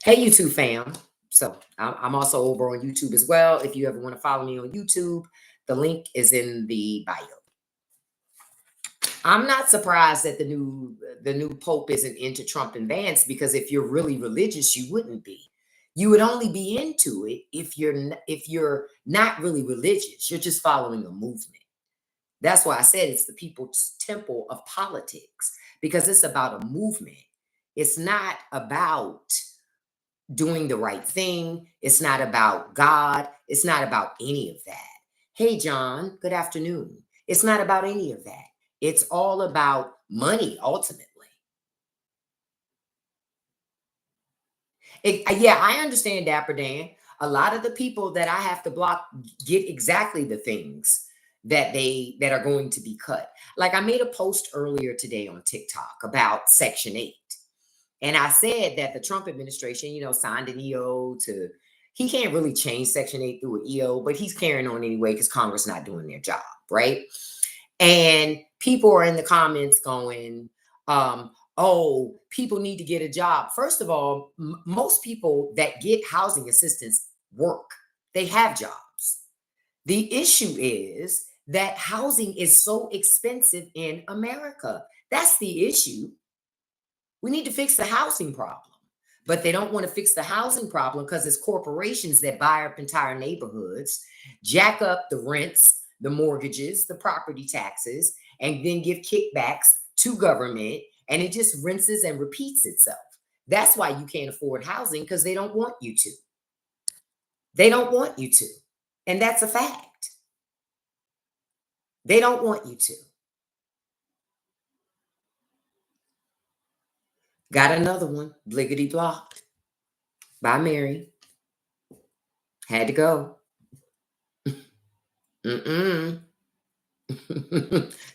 Hey, YouTube fam. So I'm also over on YouTube as well. If you ever want to follow me on YouTube, the link is in the bio. I'm not surprised that the new pope isn't into Trump and Vance because if you're really religious, you wouldn't be. You would only be into it if you're not really religious. You're just following a movement. That's why I said it's the people's temple of politics because it's about a movement. It's not about doing the right thing. It's not about God. It's not about any of that. Hey, John, good afternoon. It's not about any of that. It's all about money, ultimately. Yeah, I understand, Dapper Dan. A lot of the people that I have to block get exactly the things that are going to be cut. Like I made a post earlier today on TikTok about Section 8. And I said that the Trump administration, signed an EO to, he can't really change Section 8 through an EO, but he's carrying on anyway because Congress not doing their job, right? And people are in the comments going, oh, people need to get a job. First of all, most people that get housing assistance work, they have jobs. The issue is that housing is so expensive in America. That's the issue. We need to fix the housing problem. But they don't want to fix the housing problem because it's corporations that buy up entire neighborhoods, jack up the rents, the mortgages, the property taxes, and then give kickbacks to government. And it just rinses and repeats itself. That's why you can't afford housing because they don't want you to. They don't want you to. And that's a fact. They don't want you to. Got another one, bliggity blocked. Bye, Mary. Had to go. Mm-mm.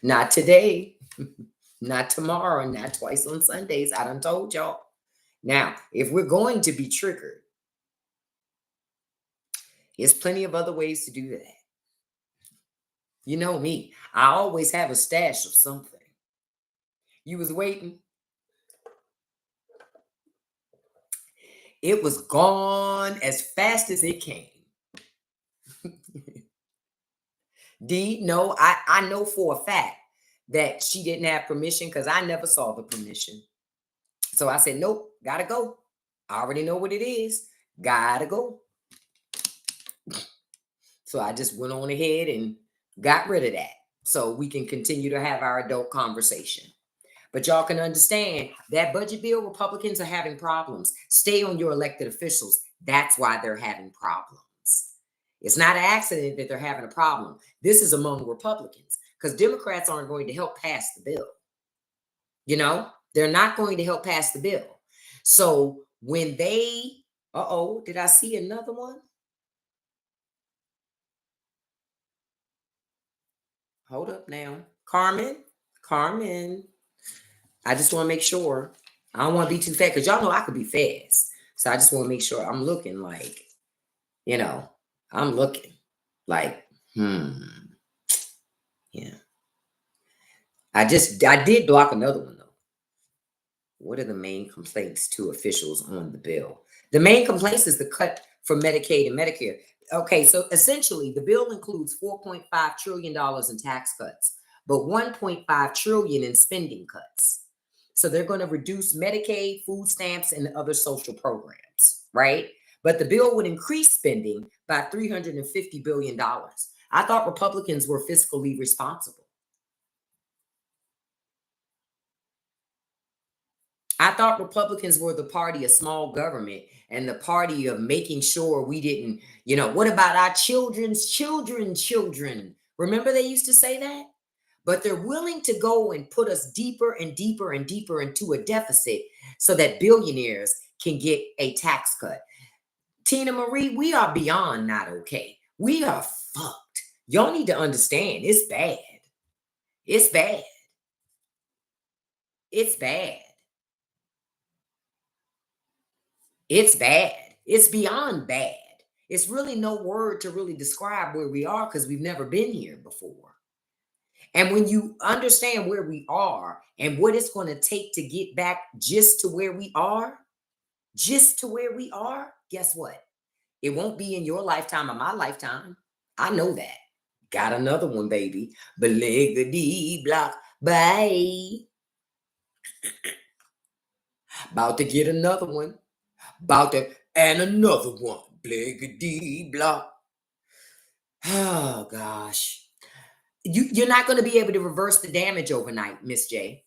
Not today. Not tomorrow. Not twice on Sundays. I done told y'all. Now, if we're going to be triggered, there's plenty of other ways to do that. You know me. I always have a stash of something. You was waiting. It was gone as fast as it came. D, no, I know for a fact that she didn't have permission because I never saw the permission. So I said, nope, gotta go. I already know what it is. Gotta go. So I just went on ahead and got rid of that so we can continue to have our adult conversation. But y'all can understand that budget bill, Republicans are having problems. Stay on your elected officials. That's why they're having problems. It's not an accident that they're having a problem. This is among Republicans because Democrats aren't going to help pass the bill. They're not going to help pass the bill. So when they, did I see another one? Hold up now. Carmen. I just want to make sure. I don't want to be too fast because y'all know I could be fast. So I just want to make sure I'm looking like, I'm looking like, yeah. I did block another one though. What are the main complaints to officials on the bill? The main complaints is the cut for Medicaid and Medicare. Okay, so essentially the bill includes $4.5 trillion in tax cuts, but $1.5 trillion in spending cuts. So they're going to reduce Medicaid, food stamps, and other social programs, right? But the bill would increase spending by $350 billion. I thought Republicans were fiscally responsible. I thought Republicans were the party of small government and the party of making sure we didn't, what about our children's children? Remember they used to say that? But they're willing to go and put us deeper and deeper and deeper into a deficit so that billionaires can get a tax cut. Tina Marie, we are beyond not okay. We are fucked. Y'all need to understand it's bad. It's bad. It's bad. It's bad. It's beyond bad. It's really no word to really describe where we are because we've never been here before. And when you understand where we are and what it's going to take to get back just to where we are, just to where we are, guess what? It won't be in your lifetime or my lifetime. I know that. Got another one, baby. Bliggity block. Bye. About to get another one. About to, and another one. Bliggity block. Oh, gosh. You're not going to be able to reverse the damage overnight, Miss J.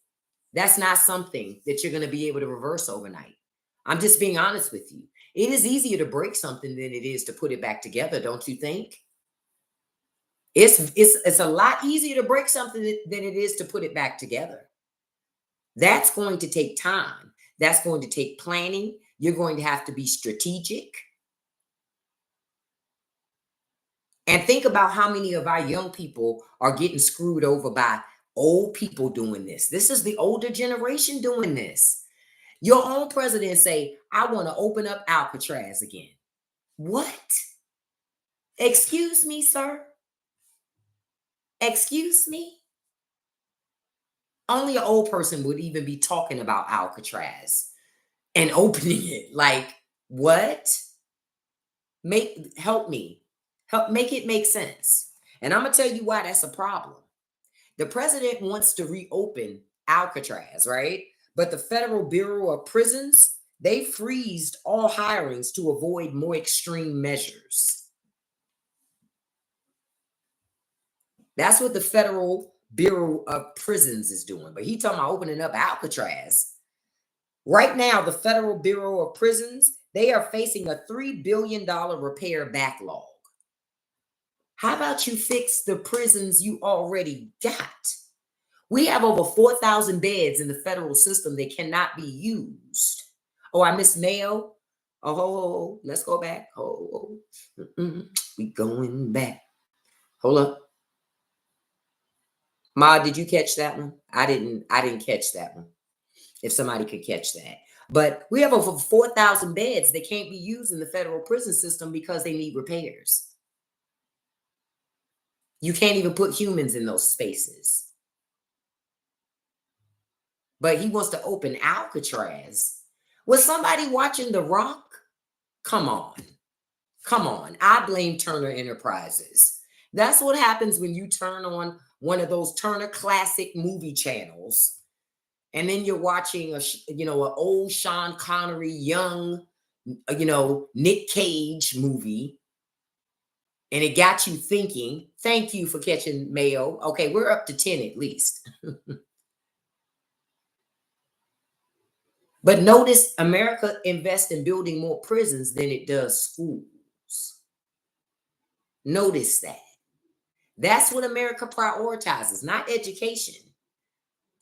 That's not something that you're going to be able to reverse overnight. I'm just being honest with you. It is easier to break something than it is to put it back together, don't you think? It's a lot easier to break something than it is to put it back together. That's going to take time. That's going to take planning. You're going to have to be strategic. And think about how many of our young people are getting screwed over by old people doing this. This is the older generation doing this. Your own president say, I want to open up Alcatraz again. What? Excuse me, sir? Excuse me? Only an old person would even be talking about Alcatraz and opening it. Like, what? Help me. Help make it make sense. And I'm gonna tell you why that's a problem. The president wants to reopen Alcatraz, right? But the Federal Bureau of Prisons, they freezed all hirings to avoid more extreme measures. That's what the Federal Bureau of Prisons is doing. But he talking about opening up Alcatraz. Right now, the Federal Bureau of Prisons, they are facing a $3 billion repair backlog. How about you fix the prisons you already got? We have over 4,000 beds in the federal system that cannot be used. Oh, I missed Mayo. Oh, let's go back. We going back. Hold up. Ma, did you catch that one? I didn't catch that one. If somebody could catch that. But we have over 4,000 beds that can't be used in the federal prison system because they need repairs. You can't even put humans in those spaces. But he wants to open Alcatraz. Was somebody watching The Rock? Come on. Come on. I blame Turner Enterprises. That's what happens when you turn on one of those Turner Classic movie channels. And then you're watching an old Sean Connery, young, Nick Cage movie. And it got you thinking. Thank you for catching Mayo. Okay, we're up to 10 at least. But notice America invests in building more prisons than it does schools. Notice that. That's what America prioritizes, not education.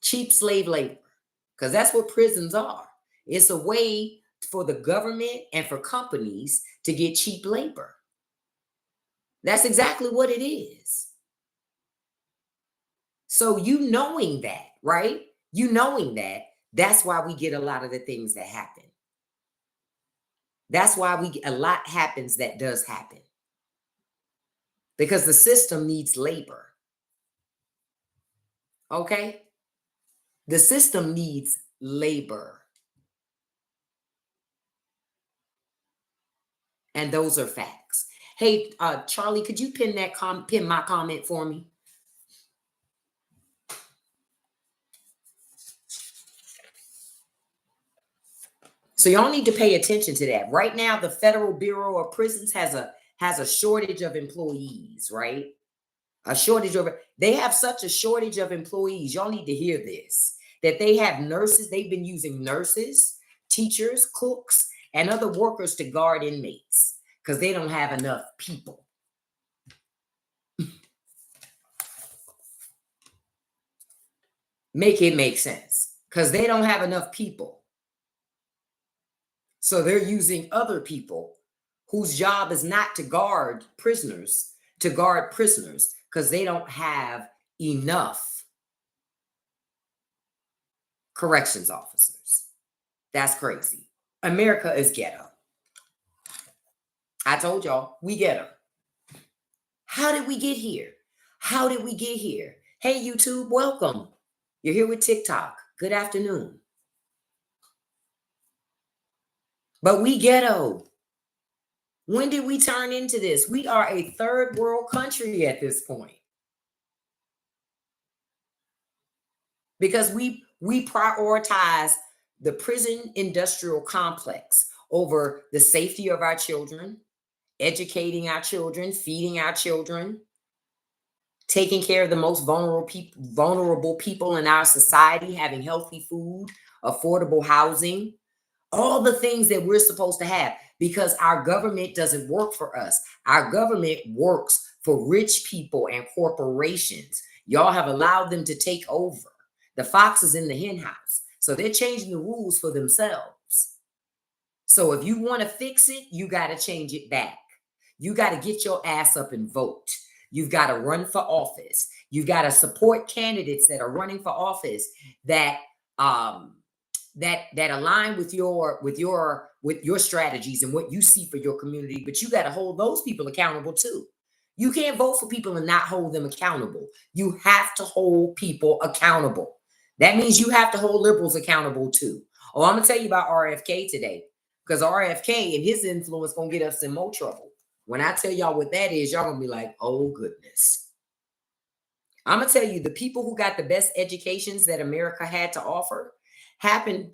Cheap slave labor, because that's what prisons are. It's a way for the government and for companies to get cheap labor. That's exactly what it is. So you knowing that, right? You knowing that, that's why we get a lot of the things that happen. That's why a lot happens that does happen. Because the system needs labor. Okay? The system needs labor. And those are facts. Hey, Charlie, could you pin my comment for me? So y'all need to pay attention to that. Right now, the Federal Bureau of Prisons has a shortage of employees, right? They have such a shortage of employees. Y'all need to hear this, that they have nurses. They've been using nurses, teachers, cooks, and other workers to guard inmates because they don't have enough people. Make it make sense, because they don't have enough people. So they're using other people whose job is not to guard prisoners, because they don't have enough corrections officers. That's crazy. America is ghetto. I told y'all, we ghetto. How did we get here? How did we get here? Hey, YouTube, welcome. You're here with TikTok. Good afternoon. But we ghetto. When did we turn into this? We are a third world country at this point because we prioritize the prison industrial complex over the safety of our children, educating our children, feeding our children, taking care of the most vulnerable people in our society, having healthy food, affordable housing, all the things that we're supposed to have, because our government doesn't work for us. Our government works for rich people and corporations. Y'all have allowed them to take over. The fox is in the hen house. So they're changing the rules for themselves. So if you want to fix it, you got to change it back. You got to get your ass up and vote. You've got to run for office. You've got to support candidates that are running for office that that align with your strategies and what you see for your community. But you got to hold those people accountable too. You can't vote for people and not hold them accountable. You have to hold people accountable. That means you have to hold liberals accountable too. Oh, I'm gonna tell you about RFK today, because RFK and his influence gonna get us in more trouble. When I tell y'all what that is, y'all gonna be like, oh goodness. I'm gonna tell you, the people who got the best educations that America had to offer happened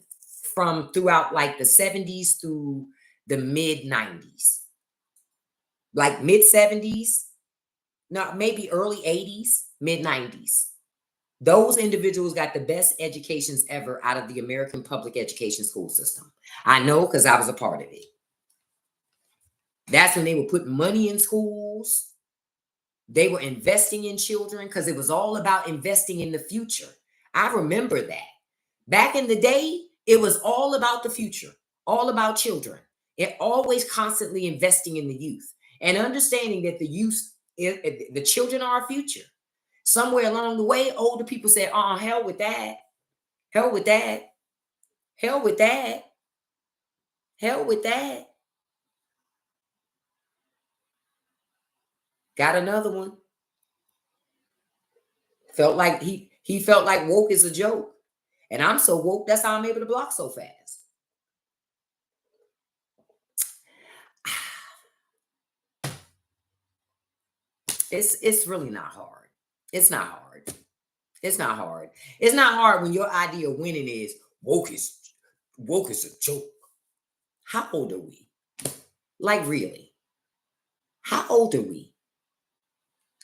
from throughout like the 70s through the mid 90s. Like mid 70s, no, maybe early 80s, mid 90s. Those individuals got the best educations ever out of the American public education school system. I know because I was a part of it. That's when they were putting money in schools. They were investing in children because it was all about investing in the future. I remember that. Back in the day, it was all about the future, all about children. It always constantly investing in the youth and understanding that the youth, the children are our future. Somewhere along the way, older people said, hell with that. Hell with that. Hell with that. Hell with that. Got another one. Felt like he felt like woke is a joke. And I'm so woke, that's how I'm able to block so fast. It's really not hard. It's not hard. It's not hard. It's not hard when your idea of winning is woke is a joke. How old are we? Like really? How old are we?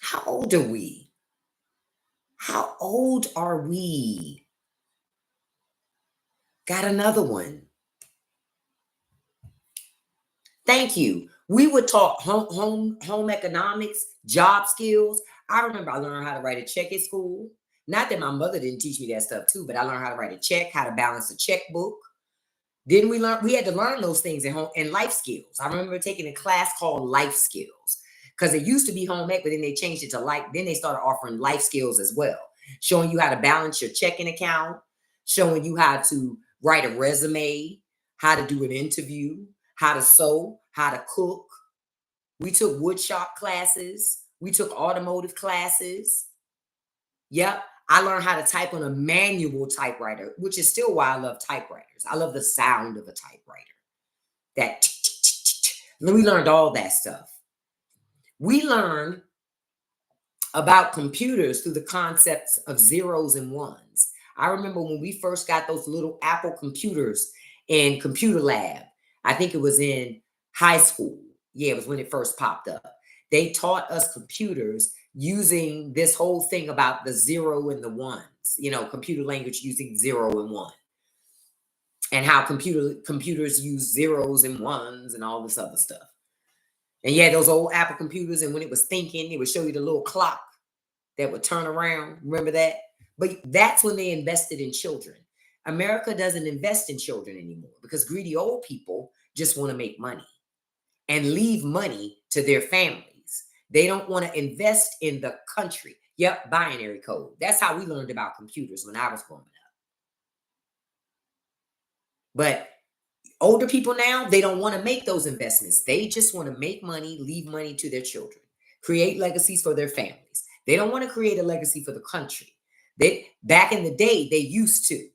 How old are we? How old are we? Got another one. Thank you. We would talk home economics, job skills. I remember I learned how to write a check at school. Not that my mother didn't teach me that stuff too, but I learned how to write a check, how to balance a checkbook. Didn't we learn? We had to learn those things in home and life skills. I remember taking a class called life skills because it used to be home ec, but then they changed it to life. Then they started offering life skills as well, showing you how to balance your checking account, showing you how to write a resume, how to do an interview, how to sew, how to cook. We took wood shop classes. We took automotive classes. Yep. I learned how to type on a manual typewriter, which is still why I love typewriters. I love the sound of a typewriter. That we learned all that stuff. We learned about computers through the concepts of zeros and ones. I remember when we first got those little Apple computers in computer lab. I think it was in high school. Yeah, it was when it first popped up. They taught us computers using this whole thing about the zero and the ones, computer language using 0 and 1, and how computers use zeros and ones and all this other stuff. And yeah, those old Apple computers, and when it was thinking, it would show you the little clock that would turn around. Remember that? But that's when they invested in children. America doesn't invest in children anymore because greedy old people just want to make money and leave money to their families. They don't want to invest in the country. Yep, binary code. That's how we learned about computers when I was growing up. But older people now, they don't want to make those investments. They just want to make money, leave money to their children, create legacies for their families. They don't want to create a legacy for the country. Back in the day, they used to.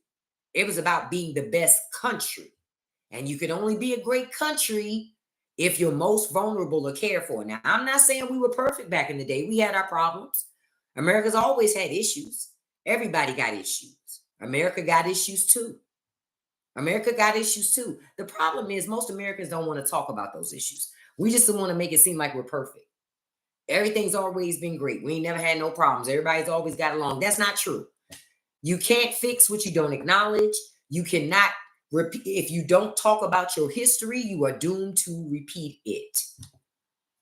It was about being the best country. And you can only be a great country if you're most vulnerable or cared for. Now, I'm not saying we were perfect back in the day. We had our problems. America's always had issues. Everybody got issues. America got issues too. America got issues too. The problem is most Americans don't want to talk about those issues. We just want to make it seem like we're perfect. Everything's always been great. We ain't never had no problems. Everybody's always got along. That's not true. You can't fix what you don't acknowledge. You cannot repeat. If you don't talk about your history, you are doomed to repeat it.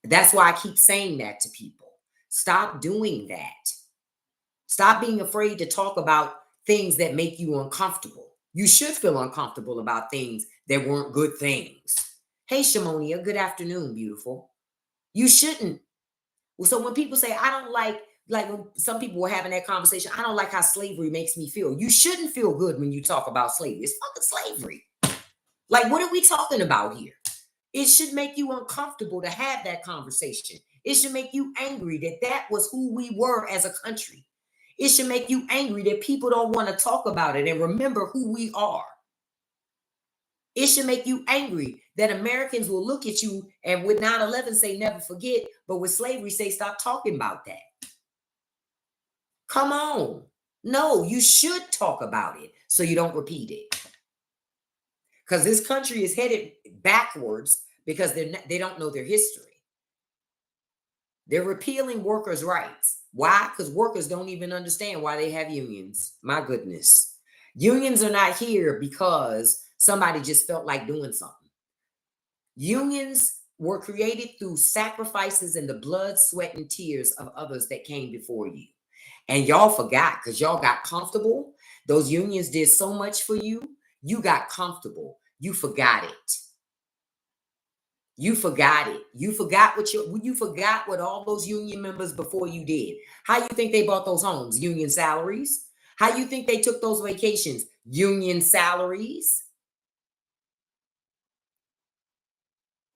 That's why I keep saying that to people. Stop doing that. Stop being afraid to talk about things that make you uncomfortable. You should feel uncomfortable about things that weren't good things. Hey, Shamonia, good afternoon, beautiful. You shouldn't. So when people say, I don't like when some people were having that conversation, I don't like how slavery makes me feel. You shouldn't feel good when you talk about slavery. It's fucking slavery. Like, what are we talking about here? It should make you uncomfortable to have that conversation. It should make you angry that that was who we were as a country. It should make you angry that people don't want to talk about it and remember who we are. It should make you angry that Americans will look at you and with 9/11 say never forget, but with slavery say stop talking about that. Come on. No, you should talk about it so you don't repeat it. Because this country is headed backwards because they don't know their history. They're repealing workers' rights. Why? Because workers don't even understand why they have unions. My goodness. Unions are not here because somebody just felt like doing something. Unions were created through sacrifices and the blood, sweat, and tears of others that came before you. And y'all forgot because y'all got comfortable. Those unions did so much for you. You got comfortable. You forgot it. You forgot it. You forgot what all those union members before you did. How you think they bought those homes? Union salaries. How you think they took those vacations? Union salaries.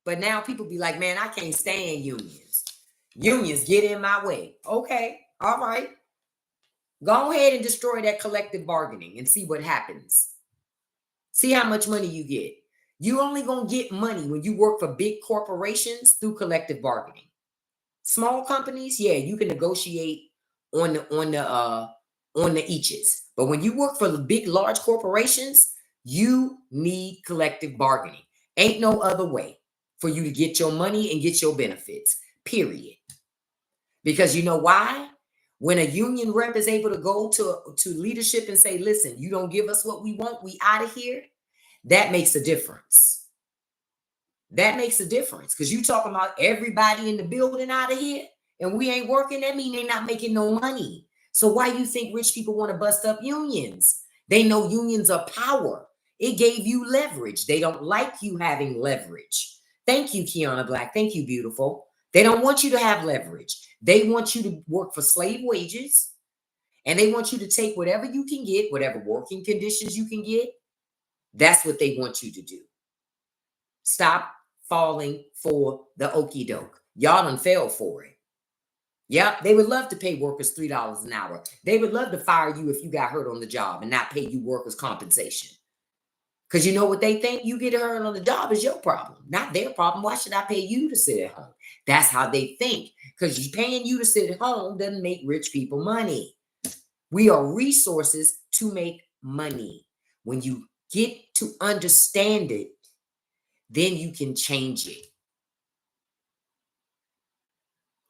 But now people be like, man, I can't stand unions. Unions get in my way. Okay, all right. Go ahead and destroy that collective bargaining and see what happens. See how much money you get. You only gonna get money when you work for big corporations through collective bargaining. Small companies, yeah, you can negotiate on the eaches. But when you work for the big, large corporations, you need collective bargaining. Ain't no other way for you to get your money and get your benefits, period. Because you know why? When a union rep is able to go to leadership and say, listen, you don't give us what we want, we out of here, that makes a difference. That makes a difference. Because you talking about everybody in the building out of here and we ain't working, that mean they not making no money. So why you think rich people want to bust up unions? They know unions are power. It gave you leverage. They don't like you having leverage. Thank you, Kiana Black. Thank you, beautiful. They don't want you to have leverage. They want you to work for slave wages, and they want you to take whatever you can get, whatever working conditions you can get. That's what they want you to do. Stop falling for the okie doke. Y'all done fell for it. Yep, they would love to pay workers $3 an hour. They would love to fire you if you got hurt on the job and not pay you workers' compensation. Because you know what they think? You get hurt on the job is your problem, not their problem. Why should I pay you to sit at home? That's how they think. Because paying you to sit at home doesn't make rich people money. We are resources to make money. When you get to understand it, then you can change it.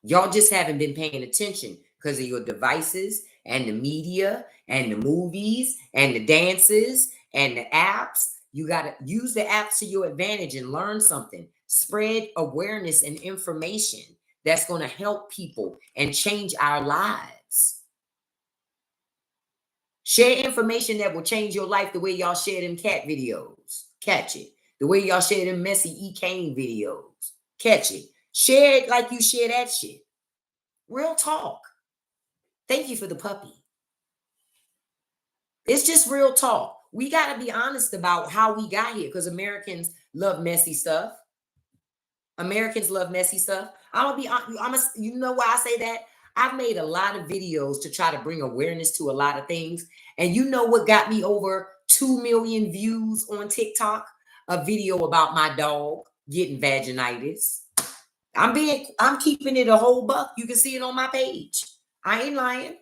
Y'all just haven't been paying attention because of your devices and the media and the movies and the dances and the apps. You got to use the apps to your advantage and learn something. Spread awareness and information that's going to help people and change our lives. Share information that will change your life the way y'all share them cat videos. Catch it. The way y'all share them messy E. Kane videos. Catch it. Share it like you share that shit. Real talk. Thank you for the puppy. It's just real talk. We got to be honest about how we got here because Americans love messy stuff. Americans love messy stuff. You know why I say that? I've made a lot of videos to try to bring awareness to a lot of things. And you know what got me over 2 million views on TikTok? a video about my dog getting vaginitis. I'm keeping it a whole buck. You can see it on my page. I ain't lying.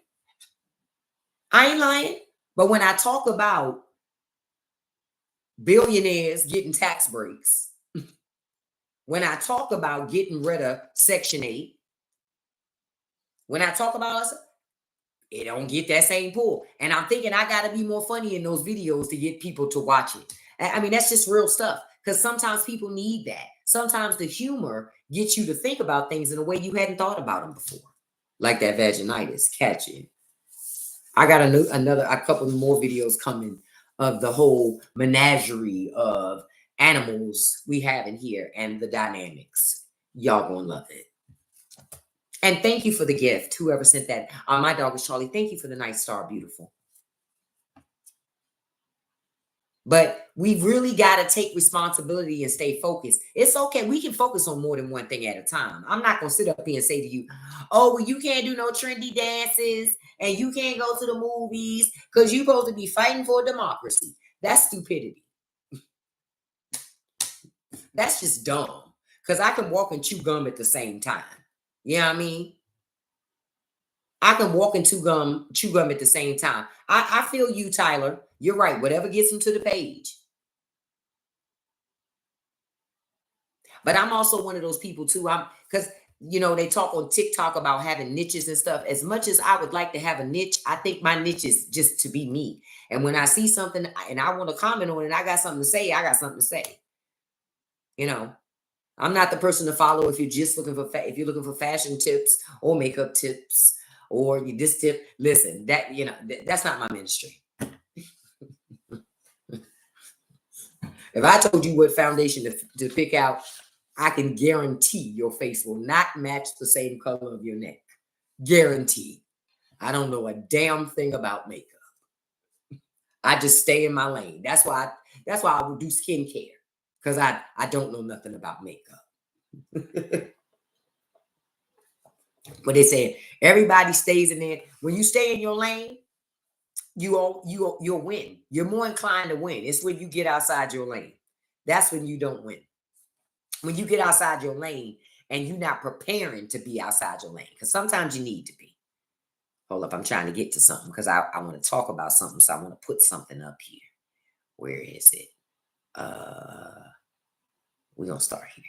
I ain't lying. But when I talk about billionaires getting tax breaks, when I talk about getting rid of Section 8, when I talk about us, it don't get that same pull. And I'm thinking I got to be more funny in those videos to get people to watch it. I mean, that's just real stuff, because sometimes people need that. Sometimes the humor gets you to think about things in a way you hadn't thought about them before, like that vaginitis. Catch it. I got a couple more videos coming of the whole menagerie of animals we have in here and the dynamics. Y'all gonna love it. And thank you for the gift, whoever sent that. My dog is Charlie. Thank you for the nice star, beautiful. But we really got to take responsibility and stay focused. It's okay. We can focus on more than one thing at a time. I'm not going to sit up here and say to you, oh, well, you can't do no trendy dances and you can't go to the movies because you're supposed to be fighting for democracy. That's stupidity. That's just dumb, because I can walk and chew gum at the same time. You know what I mean? I can walk and chew gum at the same time. I feel you, Tyler. You're right. Whatever gets them to the page. But I'm also one of those people too. Because they talk on TikTok about having niches and stuff. As much as I would like to have a niche, I think my niche is just to be me. And when I see something and I want to comment on it, I got something to say. I got something to say. I'm not the person to follow if you're just looking for if you're looking for fashion tips or makeup tips or you this tip. Listen, that's not my ministry. If I told you what foundation to pick out, I can guarantee your face will not match the same color of your neck. Guarantee. I don't know a damn thing about makeup. I just stay in my lane. That's why I will do skincare, because I don't know nothing about makeup. But they say everybody stays in there. When you stay in your lane, you'll win. You're more inclined to win. It's when you get outside your lane. That's when you don't win. When you get outside your lane and you're not preparing to be outside your lane, because sometimes you need to be. Hold up, I'm trying to get to something because I want to talk about something. So I want to put something up here. Where is it? We're going to start here.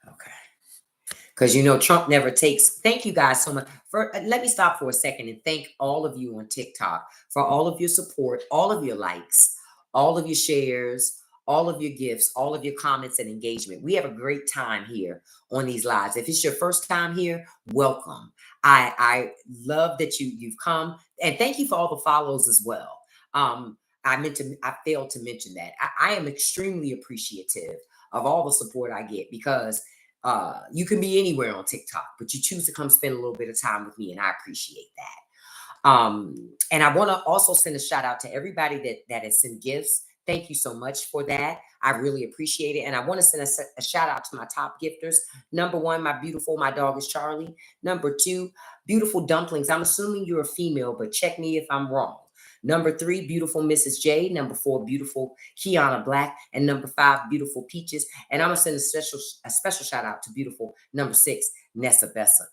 Okay. Because, Trump never takes. Thank you guys so much. Let me stop for a second and thank all of you on TikTok for all of your support, all of your likes, all of your shares, all of your gifts, all of your comments and engagement. We have a great time here on these lives. If it's your first time here, welcome. I love that you've come, and thank you for all the follows as well. I failed to mention that. I am extremely appreciative of all the support I get, because you can be anywhere on TikTok, but you choose to come spend a little bit of time with me, and I appreciate that. And I want to also send a shout out to everybody that has sent gifts. Thank you so much for that. I really appreciate it. And I want to send a shout out to my top gifters. Number one, my dog is Charlie. Number two, beautiful dumplings. I'm assuming you're a female, but check me if I'm wrong. Number 3, beautiful Mrs. J. Number 4, beautiful Kiana Black. And number 5, beautiful Peaches. And I'm going to send a special shout out to beautiful number 6, Nessa Bessa.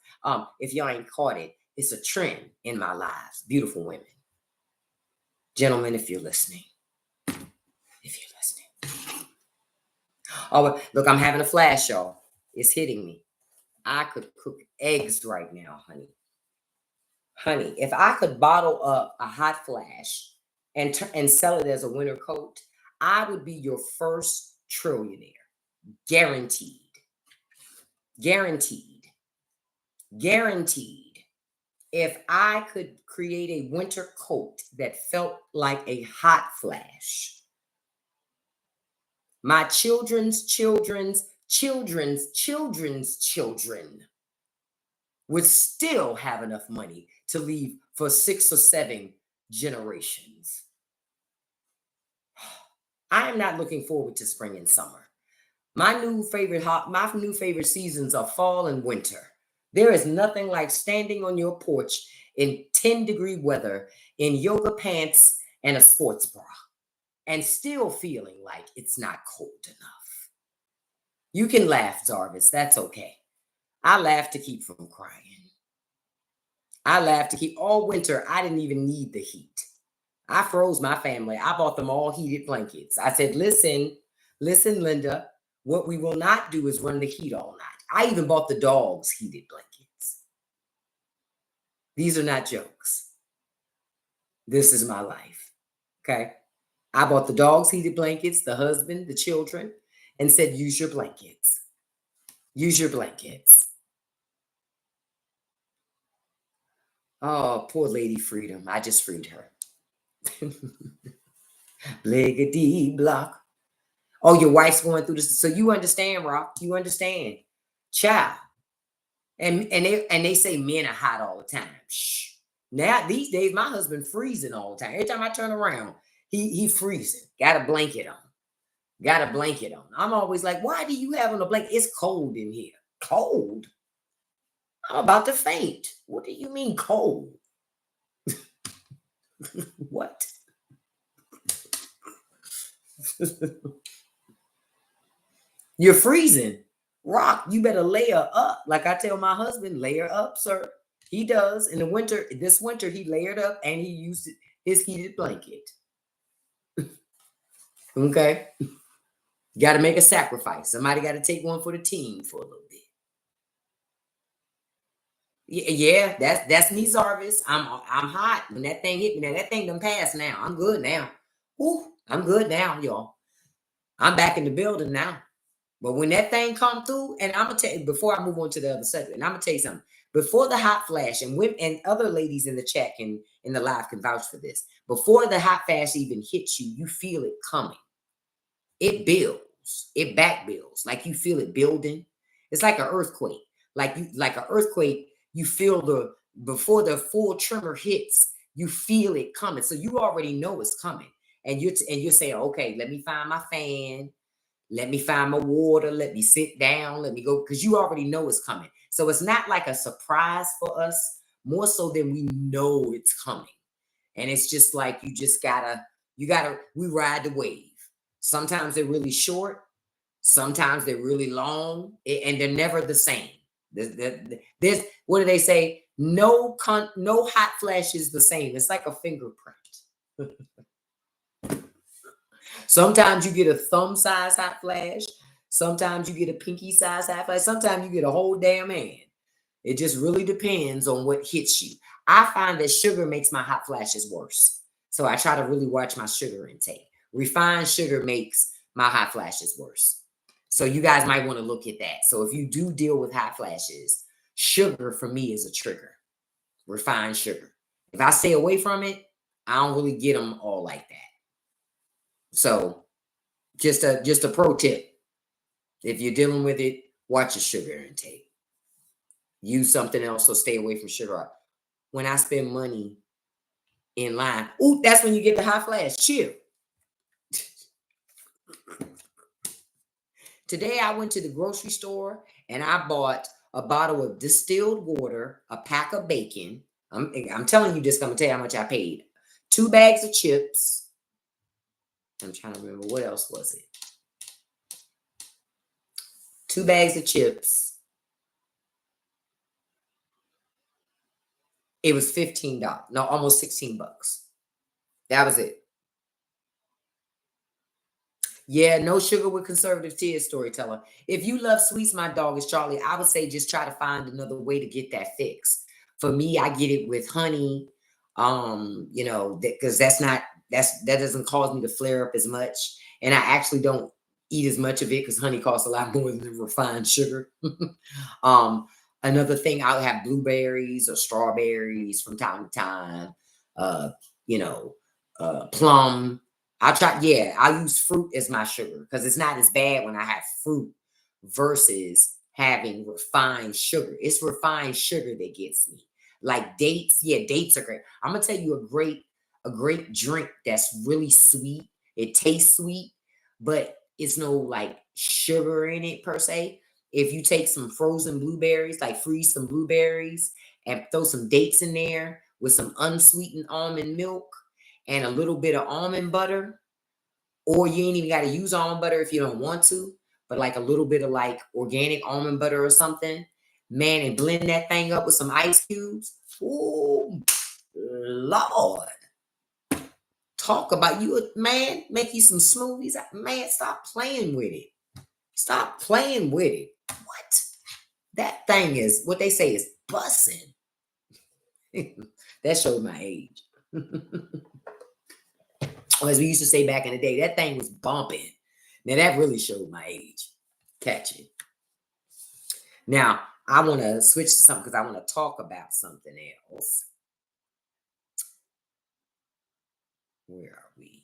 If y'all ain't caught it, it's a trend in my lives. Beautiful women. Gentlemen, if you're listening. Oh, look, I'm having a flash, y'all. It's hitting me. I could cook eggs right now, honey. Honey, if I could bottle up a hot flash and sell it as a winter coat, I would be your first trillionaire. Guaranteed. Guaranteed. Guaranteed. If I could create a winter coat that felt like a hot flash, my children's children's children's children's children would still have enough money to leave for 6 or 7 generations. I am not looking forward to spring and summer. My new favorite seasons are fall and winter. There is nothing like standing on your porch in 10-degree weather in yoga pants and a sports bra. and still feeling like it's not cold enough. You can laugh, Jarvis. That's okay. I laugh to keep from crying. I laugh to keep all winter. I didn't even need the heat. I froze my family. I bought them all heated blankets. I said, listen, Linda, what we will not do is run the heat all night. I even bought the dogs heated blankets. These are not jokes. This is my life. Okay. I bought the dogs heated blankets, the husband, the children, and said, use your blankets. Use your blankets. Oh, poor Lady Freedom. I just freed her. Bliggity block. Oh, your wife's going through this. So you understand, Rock. You understand. Child. And they say men are hot all the time. Shh. Now, these days, my husband freezing all the time. Every time I turn around, he freezing. Got a blanket on. Got a blanket on. I'm always like, why do you have on a blanket? It's cold in here. Cold? I'm about to faint. What do you mean cold? What? You're freezing. Rock, you better layer up. Like I tell my husband, layer up, sir. He does. In the winter, this winter, he layered up and he used his heated blanket. Okay. Got to make a sacrifice. Somebody got to take one for the team for a little bit. Yeah, that's me, Zarvis. I'm hot. When that thing hit me, now that thing done passed now. I'm good now. Ooh, I'm good now, y'all. I'm back in the building now. But when that thing come through, and I'm gonna tell you before I move on to the other subject, and I'm gonna tell you something. Before the hot flash, and women and other ladies in the chat can in the live can vouch for this. Before the hot flash even hits you, you feel it coming. It builds, it back builds, like you feel it building. It's like an earthquake. Like an earthquake, you feel the before the full tremor hits, you feel it coming. So you already know it's coming. And you're saying, okay, let me find my fan, let me find my water, let me sit down, let me go, because you already know it's coming. So it's not like a surprise for us, more so than we know it's coming. And it's just like we ride the wave. Sometimes they're really short, sometimes they're really long, and they're never the same. There's what do they say? No hot flash is the same. It's like a fingerprint. Sometimes you get a thumb size hot flash. Sometimes you get a pinky size hot flash. Sometimes you get a whole damn hand. It just really depends on what hits you. I find that sugar makes my hot flashes worse. So I try to really watch my sugar intake. Refined sugar makes my hot flashes worse. So you guys might want to look at that. So if you do deal with hot flashes, sugar for me is a trigger. Refined sugar. If I stay away from it, I don't really get them all like that. So just a pro tip. If you're dealing with it, watch your sugar intake. Use something else, so stay away from sugar. When I spend money in line, ooh, that's when you get the hot flash. Chill. Today I went to the grocery store and I bought a bottle of distilled water, a pack of bacon. I'm telling you this, I'm gonna tell you how much I paid. 2 bags of chips. I'm trying to remember what else was it. 2 bags of chips. It was $15. No, almost 16 bucks. That was it. Yeah, no sugar with conservative tears, storyteller. If you love sweets, my dog is Charlie. I would say just try to find another way to get that fix. For me, I get it with honey. Because that doesn't cause me to flare up as much. And I actually don't eat as much of it because honey costs a lot more than refined sugar. Another thing, I'll have blueberries or strawberries from time to time. Plum. I'll use fruit as my sugar because it's not as bad when I have fruit versus having refined sugar. It's refined sugar that gets me. Like dates, yeah, dates are great. I'm gonna tell you a great drink that's really sweet. It tastes sweet, but it's no like sugar in it per se. If you take some frozen blueberries, like freeze some blueberries and throw some dates in there with some unsweetened almond milk and a little bit of almond butter. or you ain't even got to use almond butter if you don't want to, but like a little bit of like organic almond butter or something, man, and blend that thing up with some ice cubes. Oh, Lord. Talk about you, man, make you some smoothies. Man, stop playing with it. Stop playing with it. What? That thing is, what they say is bussing. That showed my age. Or as we used to say back in the day, that thing was bumping. Now that really showed my age. Catch it. Now, I want to switch to something because I want to talk about something else. Where are we?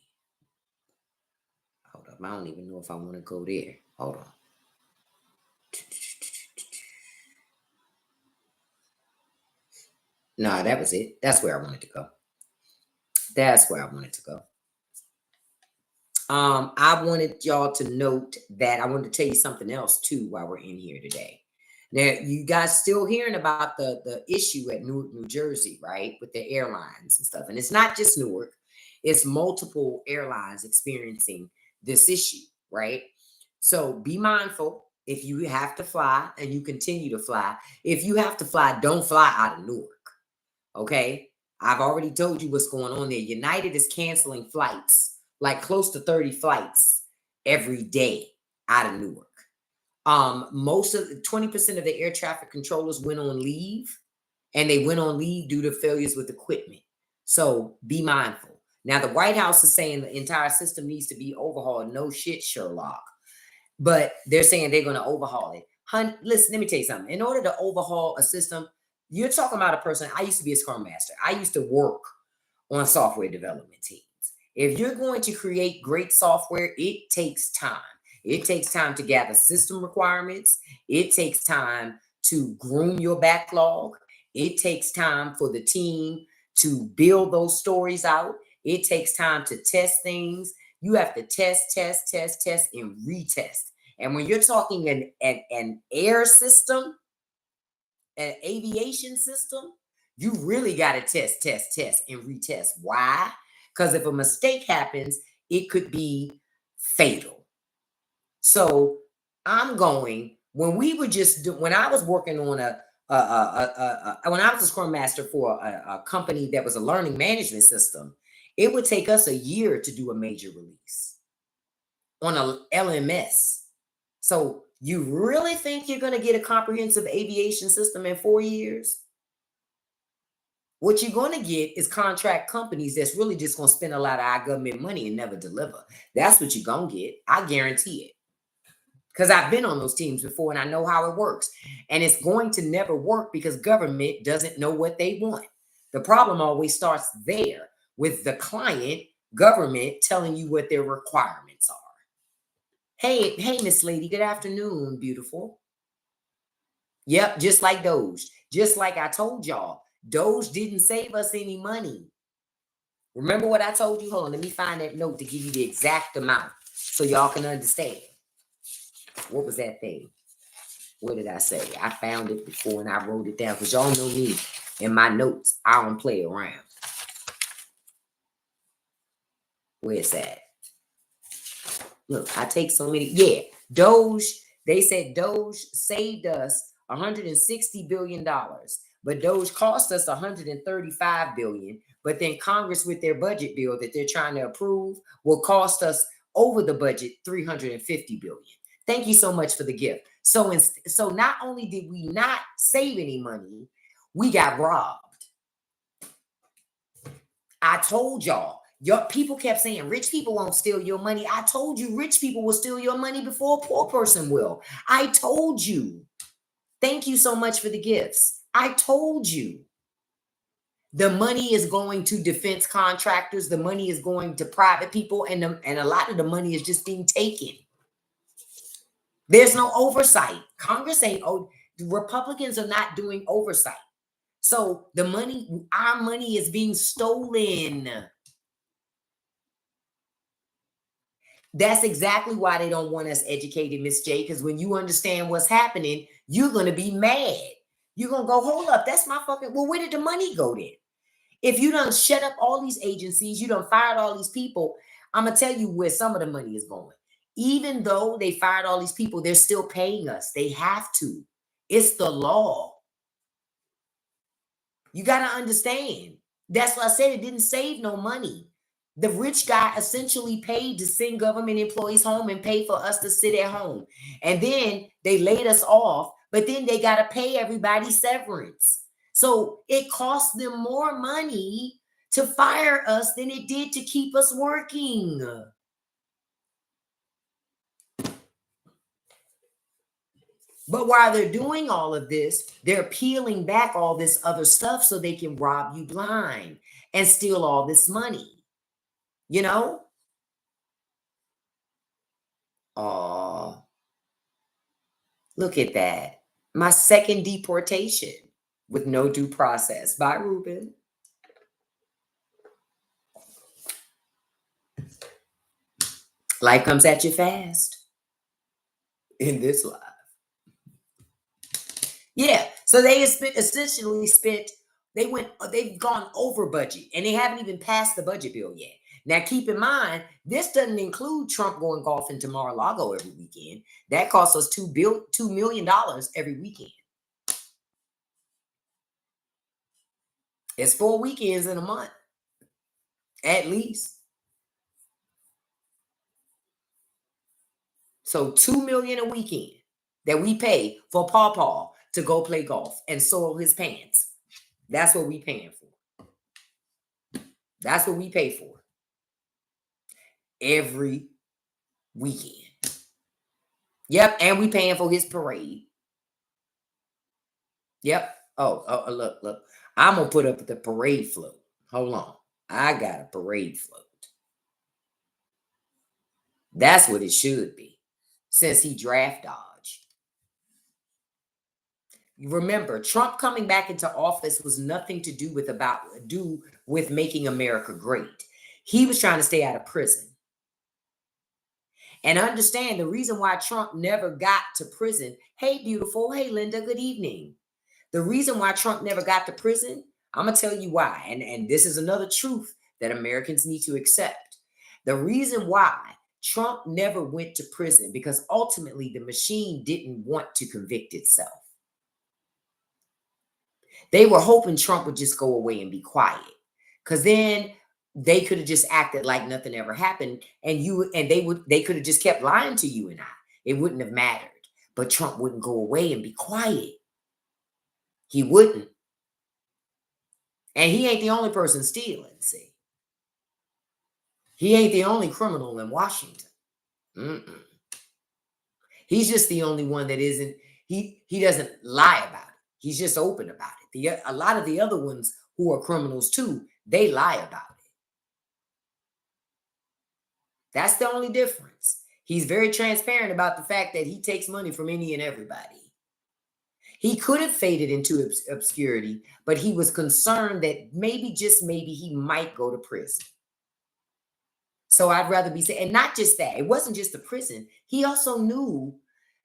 Hold up. I don't even know if I want to go there. Hold on. No, that was it. That's where I wanted to go. That's where I wanted to go. I wanted y'all to note that I wanted to tell you something else too while we're in here today. Now, you guys still hearing about the issue at Newark, New Jersey, right? With the airlines and stuff. And it's not just Newark, it's multiple airlines experiencing this issue, right? So be mindful if you have to fly and you continue to fly. If you have to fly, don't fly out of Newark. Okay. I've already told you what's going on there. United is canceling flights, like close to 30 flights every day out of Newark. Most of 20% of the air traffic controllers went on leave, and they went on leave due to failures with equipment. So be mindful. Now, the White House is saying the entire system needs to be overhauled. No shit, Sherlock. But they're saying they're going to overhaul it. Listen, let me tell you something. In order to overhaul a system, you're talking about a person. I used to be a Scrum Master. I used to work on software development teams. If you're going to create great software, it takes time. It takes time to gather system requirements. It takes time to groom your backlog. It takes time for the team to build those stories out. It takes time to test things. You have to test, and retest. And when you're talking an air system, an aviation system, you really got to test, and retest. Why? Because if a mistake happens, it could be fatal. So I'm going, when we were when I was working on when I was a Scrum Master for a company that was a learning management system, it would take us a year to do a major release on a LMS. So you really think you're going to get a comprehensive aviation system in 4 years? What you're going to get is contract companies that's really just going to spend a lot of our government money and never deliver. That's what you're going to get. I guarantee it. Because I've been on those teams before and I know how it works. And it's going to never work because government doesn't know what they want. The problem always starts there with the client, government, telling you what their requirements are. Hey, Miss Lady, good afternoon, beautiful. Yep, just like Doge. Just like I told y'all, Doge didn't save us any money. Remember what I told you? Hold on, let me find that note to give you the exact amount so y'all can understand. What was that thing? What did I say? I found it before and I wrote it down because y'all know me. In my notes, I don't play around. Where's that? Look, I take so many. Yeah, Doge, they said Doge saved us $160 billion, but Doge cost us $135 billion. But then Congress, with their budget bill that they're trying to approve, will cost us over the budget $350 billion. Thank you so much for the gift. So not only did we not save any money, we got robbed. I told y'all. Your people kept saying rich people won't steal your money. I told you rich people will steal your money before a poor person will. I told you. Thank you so much for the gifts. I told you. The money is going to defense contractors. The money is going to private people. And a lot of the money is just being taken. There's no oversight. Congress ain't. The Republicans are not doing oversight. So the money, our money is being stolen. That's exactly why they don't want us educated, Miss J, because when you understand what's happening, you're going to be mad. You're going to go, hold up, that's my fucking, well, where did the money go then? If you done shut up all these agencies, you done fired all these people, I'm going to tell you where some of the money is going. Even though they fired all these people, they're still paying us. They have to. It's the law. You got to understand. That's why I said it didn't save no money. The rich guy essentially paid to send government employees home and pay for us to sit at home. And then they laid us off, but then they got to pay everybody severance. So it cost them more money to fire us than it did to keep us working. But while they're doing all of this, they're peeling back all this other stuff so they can rob you blind and steal all this money. You know? Oh, look at that. My second deportation with no due process. Bye, Ruben. Life comes at you fast in this life. Yeah. So they essentially spent, they've gone over budget and they haven't even passed the budget bill yet. Now, keep in mind, this doesn't include Trump going golfing to Mar-a-Lago every weekend. That costs us $2 million every weekend. It's 4 weekends in a month, at least. So $2 million a weekend that we pay for Paw Paw to go play golf and soil his pants. That's what we paying for. That's what we pay for every weekend. Yep, and we paying for his parade. Yep. Oh, look. I'm gonna put up the parade float. Hold on. I got a parade float. That's what it should be, since he draft dodged. Remember, Trump coming back into office was nothing to do with making America great. He was trying to stay out of prison. And understand the reason why Trump never got to prison. Hey, beautiful. Hey, Linda. Good evening. The reason why Trump never got to prison, I'm going to tell you why. And this is another truth that Americans need to accept. The reason why Trump never went to prison, because ultimately the machine didn't want to convict itself. They were hoping Trump would just go away and be quiet, because then they could have just acted like nothing ever happened, and they could have just kept lying to you and I. It wouldn't have mattered. But Trump wouldn't go away and be quiet. He wouldn't. And he ain't the only person stealing, see. He ain't the only criminal in Washington. He's just the only one that isn't, he doesn't lie about it. He's just open about it. A lot of the other ones who are criminals too, they lie about it. That's the only difference. He's very transparent about the fact that he takes money from any and everybody. He could have faded into obscurity, but he was concerned that maybe, just maybe, he might go to prison. So I'd rather be said, and not just that. It wasn't just the prison. He also knew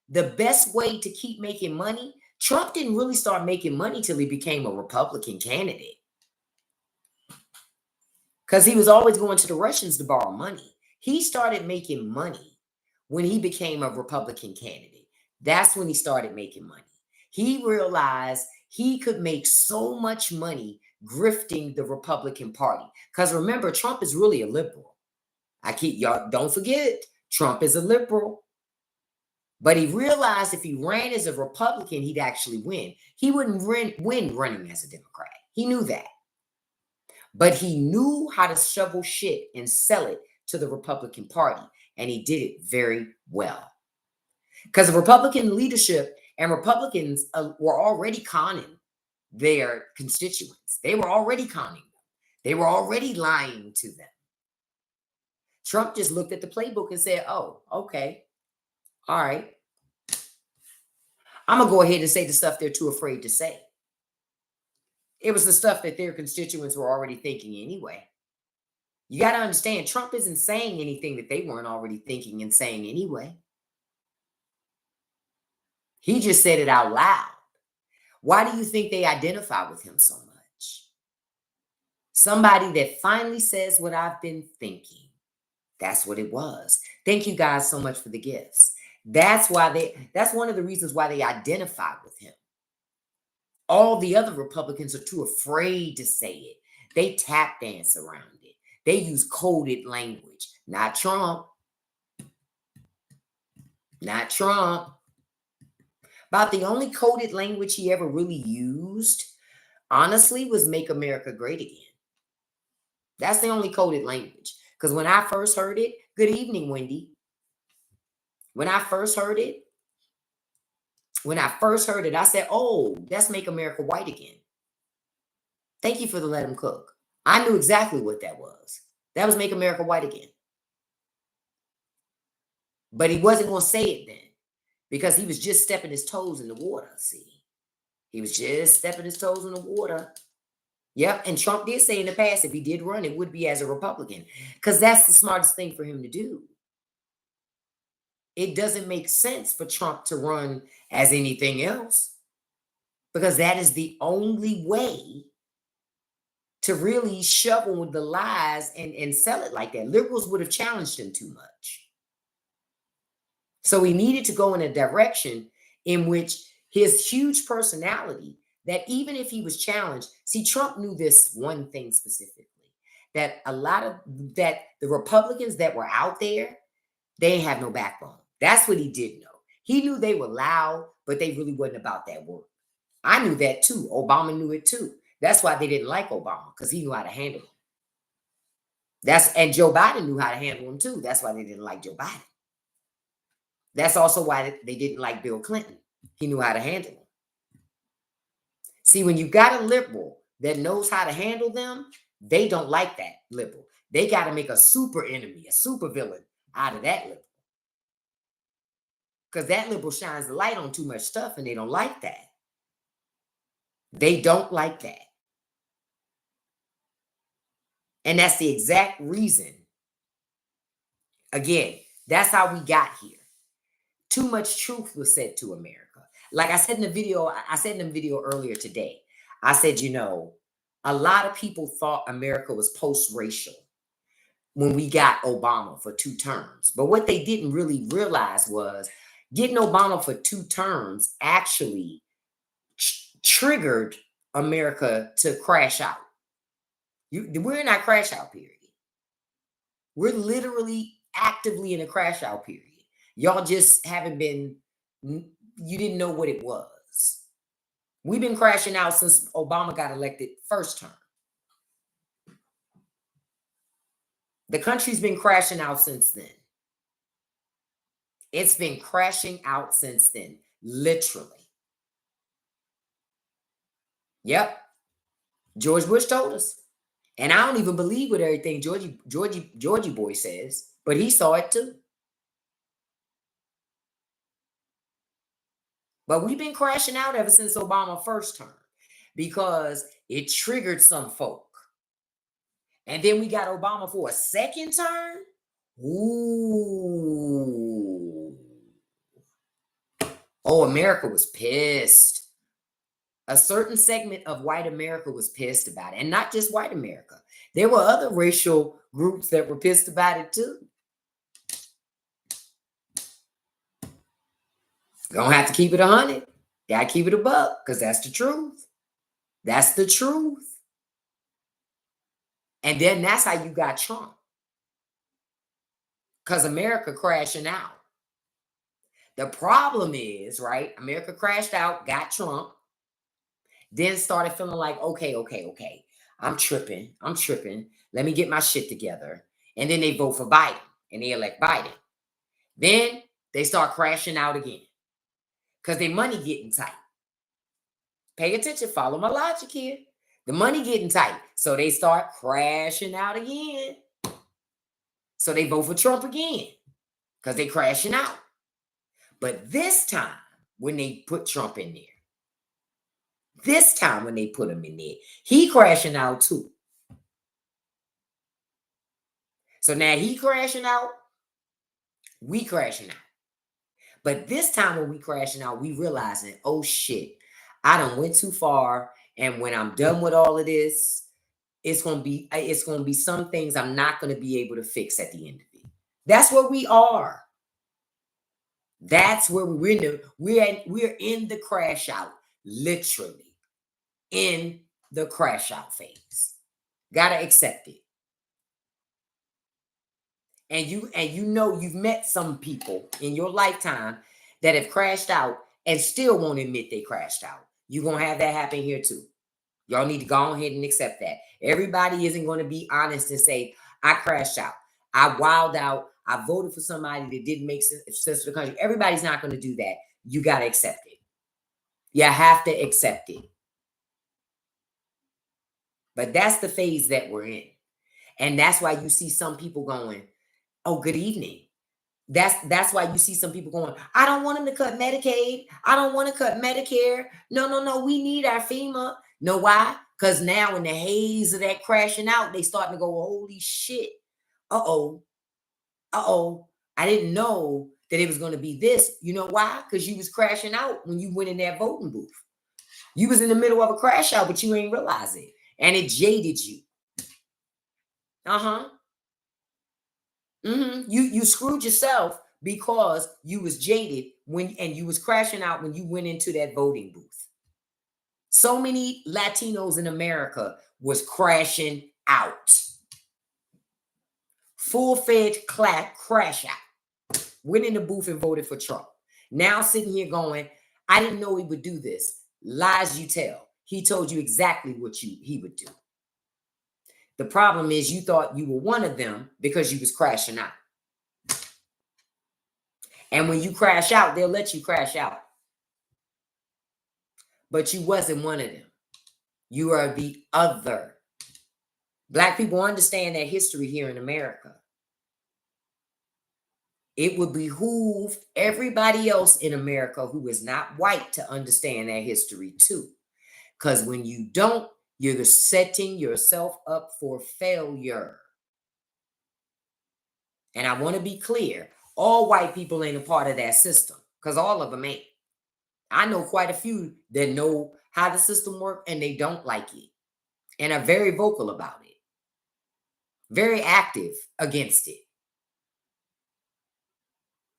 the best way to keep making money. Trump didn't really start making money till he became a Republican candidate, because he was always going to the Russians to borrow money. He started making money when he became a Republican candidate. That's when he started making money. He realized he could make so much money grifting the Republican Party. Because remember, Trump is really a liberal. Y'all don't forget, Trump is a liberal. But he realized if he ran as a Republican, he'd actually win. He wouldn't win running as a Democrat. He knew that. But he knew how to shovel shit and sell it to the Republican Party. And he did it very well. Because the Republican leadership and Republicans were already conning their constituents. They were already conning them. They were already lying to them. Trump just looked at the playbook and said, oh, okay. All right. I'm going to go ahead and say the stuff they're too afraid to say. It was the stuff that their constituents were already thinking anyway. You got to understand, Trump isn't saying anything that they weren't already thinking and saying anyway. He just said it out loud. Why do you think they identify with him so much? Somebody that finally says what I've been thinking. That's what it was. Thank you guys so much for the gifts. That's one of the reasons why they identify with him. All the other Republicans are too afraid to say it. They tap dance around it. They use coded language. Not Trump. Not Trump. About the only coded language he ever really used, honestly, was Make America Great Again. That's the only coded language. Because when I first heard it, good evening, Wendy. When I first heard it, I said, oh, that's Make America White Again. Thank you for the Let Him Cook. I knew exactly what that was. That was Make America White Again. But he wasn't going to say it then because he was just stepping his toes in the water, see. He was just stepping his toes in the water. Yep, and Trump did say in the past if he did run, it would be as a Republican because that's the smartest thing for him to do. It doesn't make sense for Trump to run as anything else because that is the only way to really shovel with the lies and sell it like that. Liberals would have challenged him too much. So he needed to go in a direction in which his huge personality, that even if he was challenged, see, Trump knew this one thing specifically, that the Republicans that were out there, they ain't have no backbone. That's what he did know. He knew they were loud, but they really wasn't about that work. I knew that too. Obama knew it too. That's why they didn't like Obama, because he knew how to handle him. And Joe Biden knew how to handle him too. That's why they didn't like Joe Biden. That's also why they didn't like Bill Clinton. He knew how to handle him. See, when you got a liberal that knows how to handle them, they don't like that liberal. They got to make a super enemy, a super villain out of that liberal. Because that liberal shines the light on too much stuff and they don't like that. They don't like that. And that's the exact reason. Again, that's how we got here. Too much truth was said to America. Like I said in the video earlier today, I said, a lot of people thought America was post-racial when we got Obama for 2 terms. But what they didn't really realize was getting Obama for 2 terms actually triggered America to crash out. We're in our crash out period. We're literally actively in a crash out period. Y'all just you didn't know what it was. We've been crashing out since Obama got elected first term. The country's been crashing out since then. It's been crashing out since then, literally. Yep. George Bush told us. And I don't even believe with everything Georgie boy says, but he saw it too. But we've been crashing out ever since Obama first term because it triggered some folk. And then we got Obama for a second term. Ooh. Oh, America was pissed. A certain segment of white America was pissed about it. And not just white America. There were other racial groups that were pissed about it too. Gonna have to keep it 100. Gotta keep it a buck, because that's the truth. That's the truth. And then that's how you got Trump. Because America crashing out. The problem is, right? America crashed out, got Trump, then started feeling like, okay. I'm tripping. Let me get my shit together. And then they vote for Biden and they elect Biden. Then they start crashing out again because their money getting tight. Pay attention. Follow my logic here. The money getting tight. So they start crashing out again. So they vote for Trump again because they crashing out. But this time, when they put Trump in there, he crashing out too. So now he crashing out, we crashing out. But this time when we crashing out, we realizing, oh shit, I done went too far. And when I'm done with all of this, it's gonna be some things I'm not gonna be able to fix at the end of it. That's where we are. That's where we're in we're in the crash out, literally in the crash out phase. Gotta accept it. And you know you've met some people in your lifetime that have crashed out and still won't admit they crashed out. You're gonna have that happen here too. Y'all need to go ahead and accept that. Everybody isn't going to be honest and say, I crashed out. I wilded out. I voted for somebody that didn't make sense for the country. Everybody's not going to do that. You got to accept it. You have to accept it. But that's the phase that we're in. And that's why you see some people going, oh, good evening. That's why you see some people going, I don't want them to cut Medicaid. I don't want to cut Medicare. No. We need our FEMA. Know why? Because now in the haze of that crashing out, they starting to go, holy shit. Uh-oh. I didn't know that it was going to be this. You know why? Because you was crashing out when you went in that voting booth. You was in the middle of a crash out, but you ain't realize it. And it jaded you. You screwed yourself because you was jaded and you was crashing out when you went into that voting booth. So many Latinos in America was crashing out. Full-fledged crash out. Went in the booth and voted for Trump. Now sitting here going, I didn't know he would do this. Lies you tell. He told you exactly what he would do. The problem is you thought you were one of them because you was crashing out. And when you crash out, they'll let you crash out. But you wasn't one of them. You are the other. Black people understand that history here in America. It would behoove everybody else in America who is not white to understand that history too. Because when you don't, you're setting yourself up for failure. And I want to be clear, all white people ain't a part of that system because all of them ain't. I know quite a few that know how the system works and they don't like it and are very vocal about it, very active against it.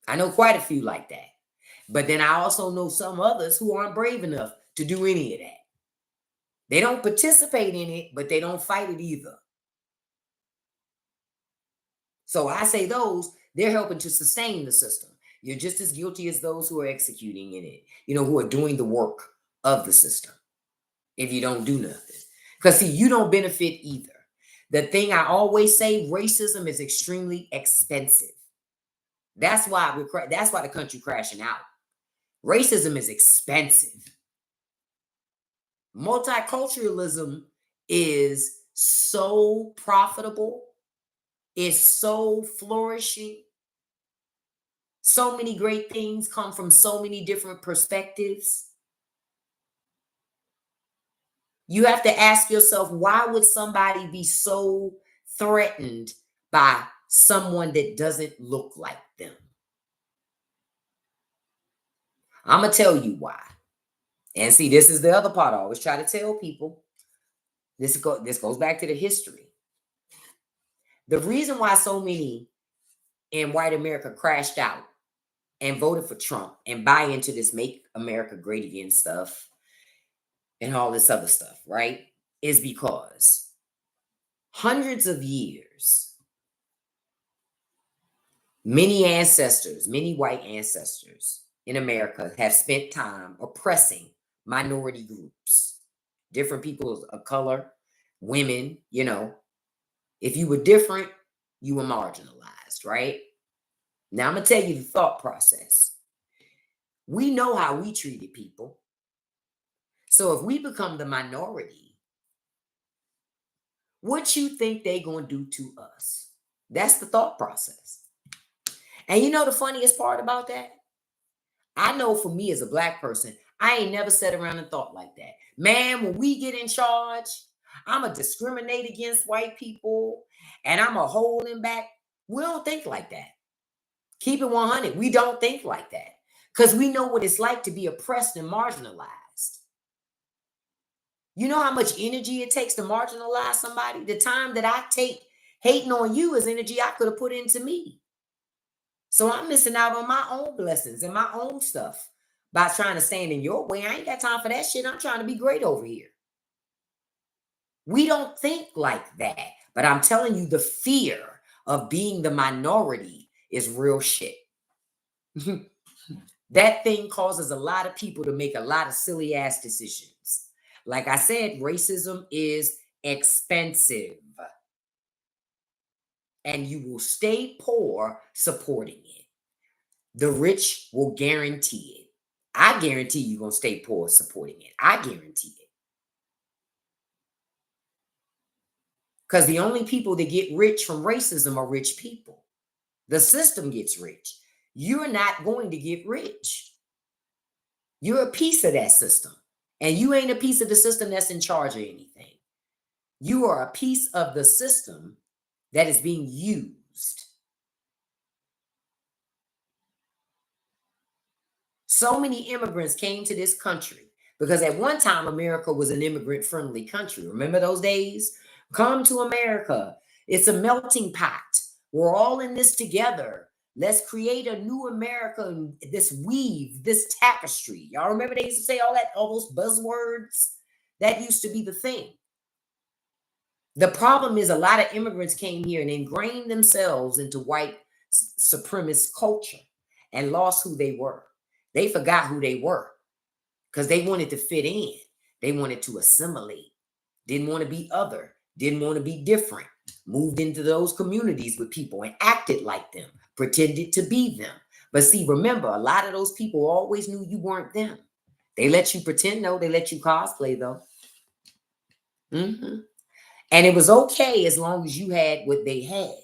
I know quite a few like that. But then I also know some others who aren't brave enough to do any of that. They don't participate in it, but they don't fight it either. So I say they're helping to sustain the system. You're just as guilty as those who are executing in it, who are doing the work of the system if you don't do nothing. Because see, you don't benefit either. The thing I always say, racism is extremely expensive. That's why the country crashing out. Racism is expensive. Multiculturalism is so profitable. It's so flourishing. So many great things come from so many different perspectives. You have to ask yourself, why would somebody be so threatened by someone that doesn't look like them? I'm going to tell you why. And see, this is the other part I always try to tell people. This goes back to the history. The reason why so many in white America crashed out and voted for Trump and buy into this Make America Great Again stuff and all this other stuff, right, is because hundreds of years, many white ancestors in America have spent time oppressing minority groups, different people of color, women, If you were different, you were marginalized, right? Now I'm going to tell you the thought process. We know how we treated people. So if we become the minority, what you think they going to do to us? That's the thought process. And the funniest part about that? I know for me as a Black person, I ain't never sat around and thought like that. Man, when we get in charge, I'm going to discriminate against white people and I'm going to hold them back. We don't think like that. Keep it 100. We don't think like that because we know what it's like to be oppressed and marginalized. You know how much energy it takes to marginalize somebody? The time that I take hating on you is energy I could have put into me. So I'm missing out on my own blessings and my own stuff by trying to stand in your way. I ain't got time for that shit. I'm trying to be great over here. We don't think like that. But I'm telling you, the fear of being the minority is real shit. That thing causes a lot of people to make a lot of silly ass decisions. Like I said, racism is expensive. And you will stay poor supporting it. The rich will guarantee it. I guarantee you're going to stay poor supporting it. I guarantee it. Because the only people that get rich from racism are rich people. The system gets rich. You're not going to get rich. You're a piece of that system. And you ain't a piece of the system that's in charge of anything. You are a piece of the system that is being used. So many immigrants came to this country because at one time America was an immigrant-friendly country. Remember those days? Come to America. It's a melting pot. We're all in this together. Let's create a new America, this weave, this tapestry. Y'all remember they used to say all those buzzwords? That used to be the thing. The problem is a lot of immigrants came here and ingrained themselves into white supremacist culture and lost who they were. They forgot who they were because they wanted to fit in. They wanted to assimilate, didn't want to be other, didn't want to be different, moved into those communities with people and acted like them, pretended to be them. But see, remember, a lot of those people always knew you weren't them. They let you pretend, though. They let you cosplay, though. And it was okay as long as you had what they had.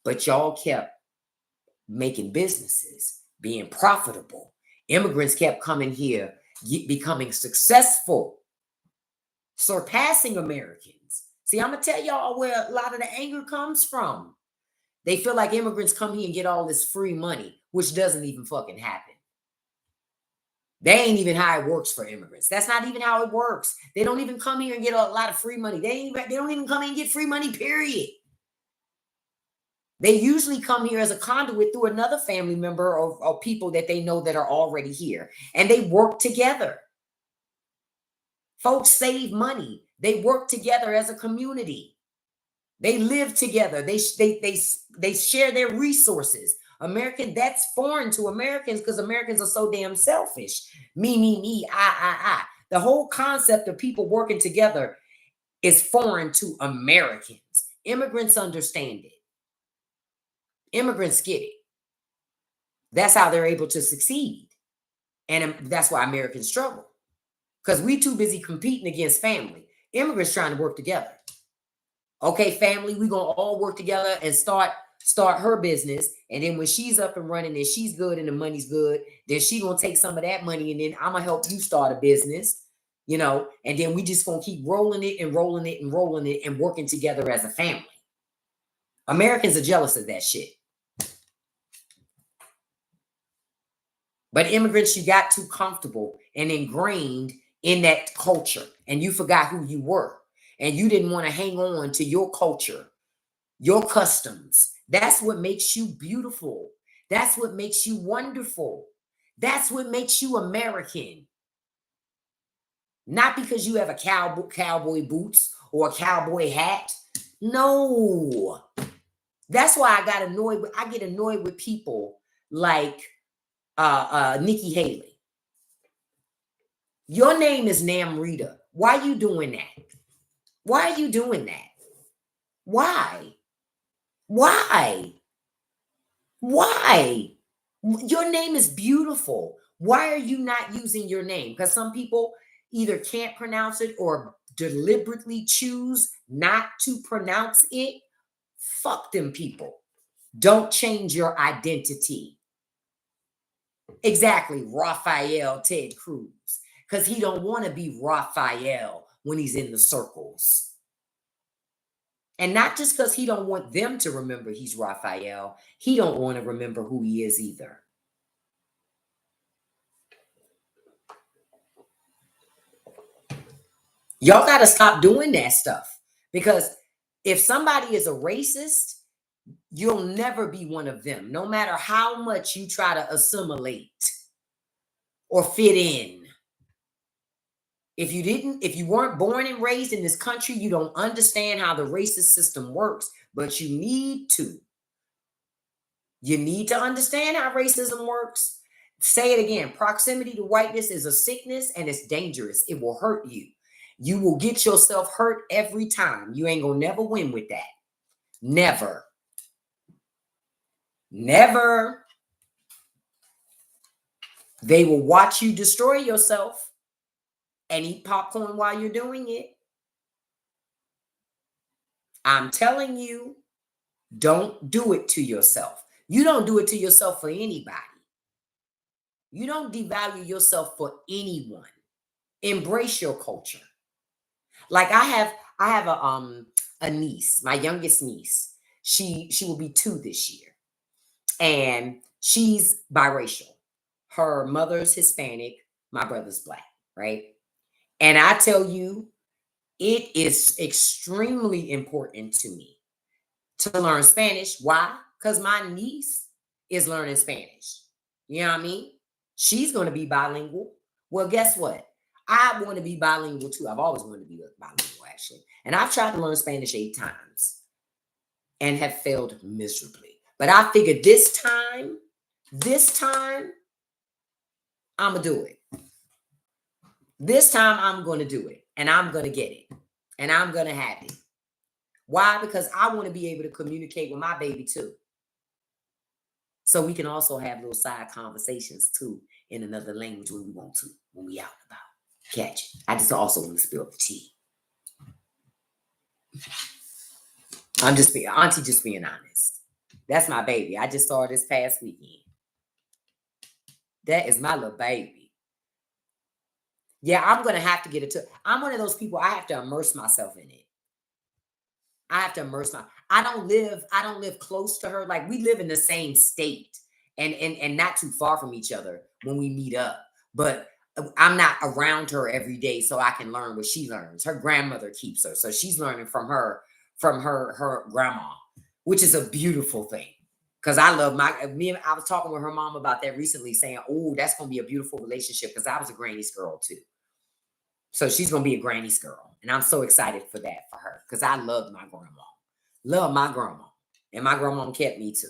But y'all kept making businesses, being profitable. Immigrants kept coming here, becoming successful, surpassing Americans. See, I'm going to tell y'all where a lot of the anger comes from. They feel like immigrants come here and get all this free money, which doesn't even fucking happen. That ain't even how it works for immigrants. That's not even how it works. They don't even come here and get a lot of free money. They don't even come here and get free money, period. They usually come here as a conduit through another family member or people that they know that are already here. And they work together. Folks save money. They work together as a community. They live together. They share their resources. That's foreign to Americans because Americans are so damn selfish. Me, I. The whole concept of people working together is foreign to Americans. Immigrants understand it. Immigrants get it. That's how they're able to succeed. And that's why Americans struggle. Because we too busy competing against family. Immigrants trying to work together. Okay, family, we're going to all work together and start her business. And then when she's up and running and she's good and the money's good, then she going to take some of that money and then I'm going to help you start a business, and then we just going to keep rolling it and rolling it and rolling it and working together as a family. Americans are jealous of that shit. But immigrants, you got too comfortable and ingrained in that culture and you forgot who you were. And you didn't want to hang on to your culture, your customs. That's what makes you beautiful. That's what makes you wonderful. That's what makes you American. Not because you have a cowboy boots or a cowboy hat. No. That's why I get annoyed with people like Nikki Haley. Your name is Namrita. Why are you doing that? Why are you doing that? Why? Why? Why? Your name is beautiful. Why are you not using your name? Because some people either can't pronounce it or deliberately choose not to pronounce it. Fuck them people. Don't change your identity. Exactly, Raphael Ted Cruz. Because he don't want to be Raphael when he's in the circles. And not just because he don't want them to remember he's Raphael. He don't want to remember who he is either. Y'all got to stop doing that stuff. Because if somebody is a racist, you'll never be one of them, no matter how much you try to assimilate or fit in. If you weren't born and raised in this country, you don't understand how the racist system works, but you need to. You need to understand how racism works. Say it again. Proximity to whiteness is a sickness and it's dangerous. It will hurt you. You will get yourself hurt every time. You ain't gonna never win with that. Never. Never. They will watch you destroy yourself and eat popcorn while you're doing it. I'm telling you, don't do it to yourself. You don't do it to yourself for anybody. You don't devalue yourself for anyone. Embrace your culture. Like I have a niece, my youngest niece. She will be 2 this year. And she's biracial. Her mother's Hispanic, my brother's Black, right? And I tell you, it is extremely important to me to learn Spanish. Why? Because my niece is learning Spanish. You know what I mean? She's going to be bilingual. Well, guess what? I want to be bilingual too. I've always wanted to be bilingual, actually. And I've tried to learn Spanish 8 times and have failed miserably. But I figured this time, I'm going to do it. This time, I'm going to do it. And I'm going to get it. And I'm going to have it. Why? Because I want to be able to communicate with my baby too. So we can also have little side conversations too in another language when we want to, when we out and about. Catch it. I just also want to spill the tea. Auntie just being honest. That's my baby. I just saw her this past weekend. That is my little baby. Yeah, I'm going to have to get it to. I'm one of those people, I have to immerse myself in it. I have to immerse myself. I don't live close to her. Like we live in the same state and not too far from each other when we meet up. But I'm not around her every day so I can learn what she learns. Her grandmother keeps her. So she's learning from her grandma, which is a beautiful thing. Because I love I was talking with her mom about that recently, saying, oh, that's going to be a beautiful relationship because I was a granny's girl too. So she's going to be a granny's girl. And I'm so excited for that for her because I loved my grandma. Love my grandma. And my grandma kept me too.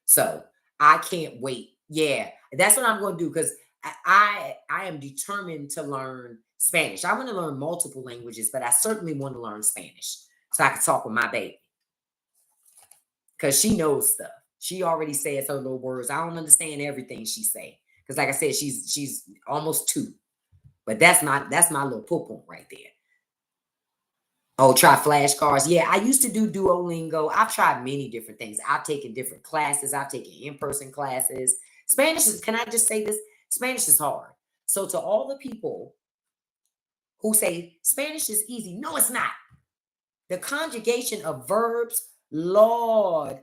So I can't wait. Yeah, that's what I'm going to do because I am determined to learn Spanish. I want to learn multiple languages, but I certainly want to learn Spanish so I can talk with my baby. Because she knows stuff. She already says her little words. I don't understand everything she say. Because like I said, she's almost 2. But that's my little poo-poo right there. Oh, try flashcards. Yeah, I used to do Duolingo. I've tried many different things. I've taken different classes. I've taken in-person classes. Spanish is, can I just say this? Spanish is hard. So to all the people who say Spanish is easy, no, it's not. The conjugation of verbs, Lord,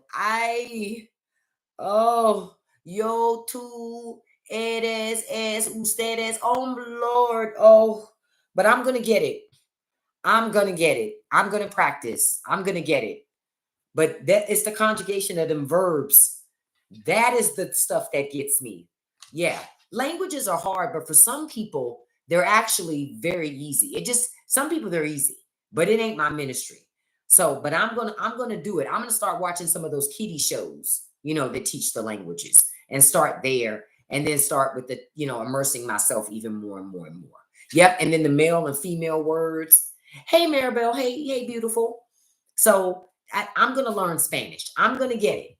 yo, tú, eres, es, ustedes, oh, Lord, oh, but I'm going to get it. I'm going to get it. I'm going to practice. I'm going to get it. But that is the conjugation of them verbs. That is the stuff that gets me. Yeah. Languages are hard, but for some people, they're actually very easy. Some people, they're easy, but it ain't my ministry. So, but I'm going to do it. I'm going to start watching some of those kiddie shows, that teach the languages and start there and then start with the, immersing myself even more and more and more. Yep. And then the male and female words. Hey, Maribel. Hey, beautiful. So I'm going to learn Spanish. I'm going to get it.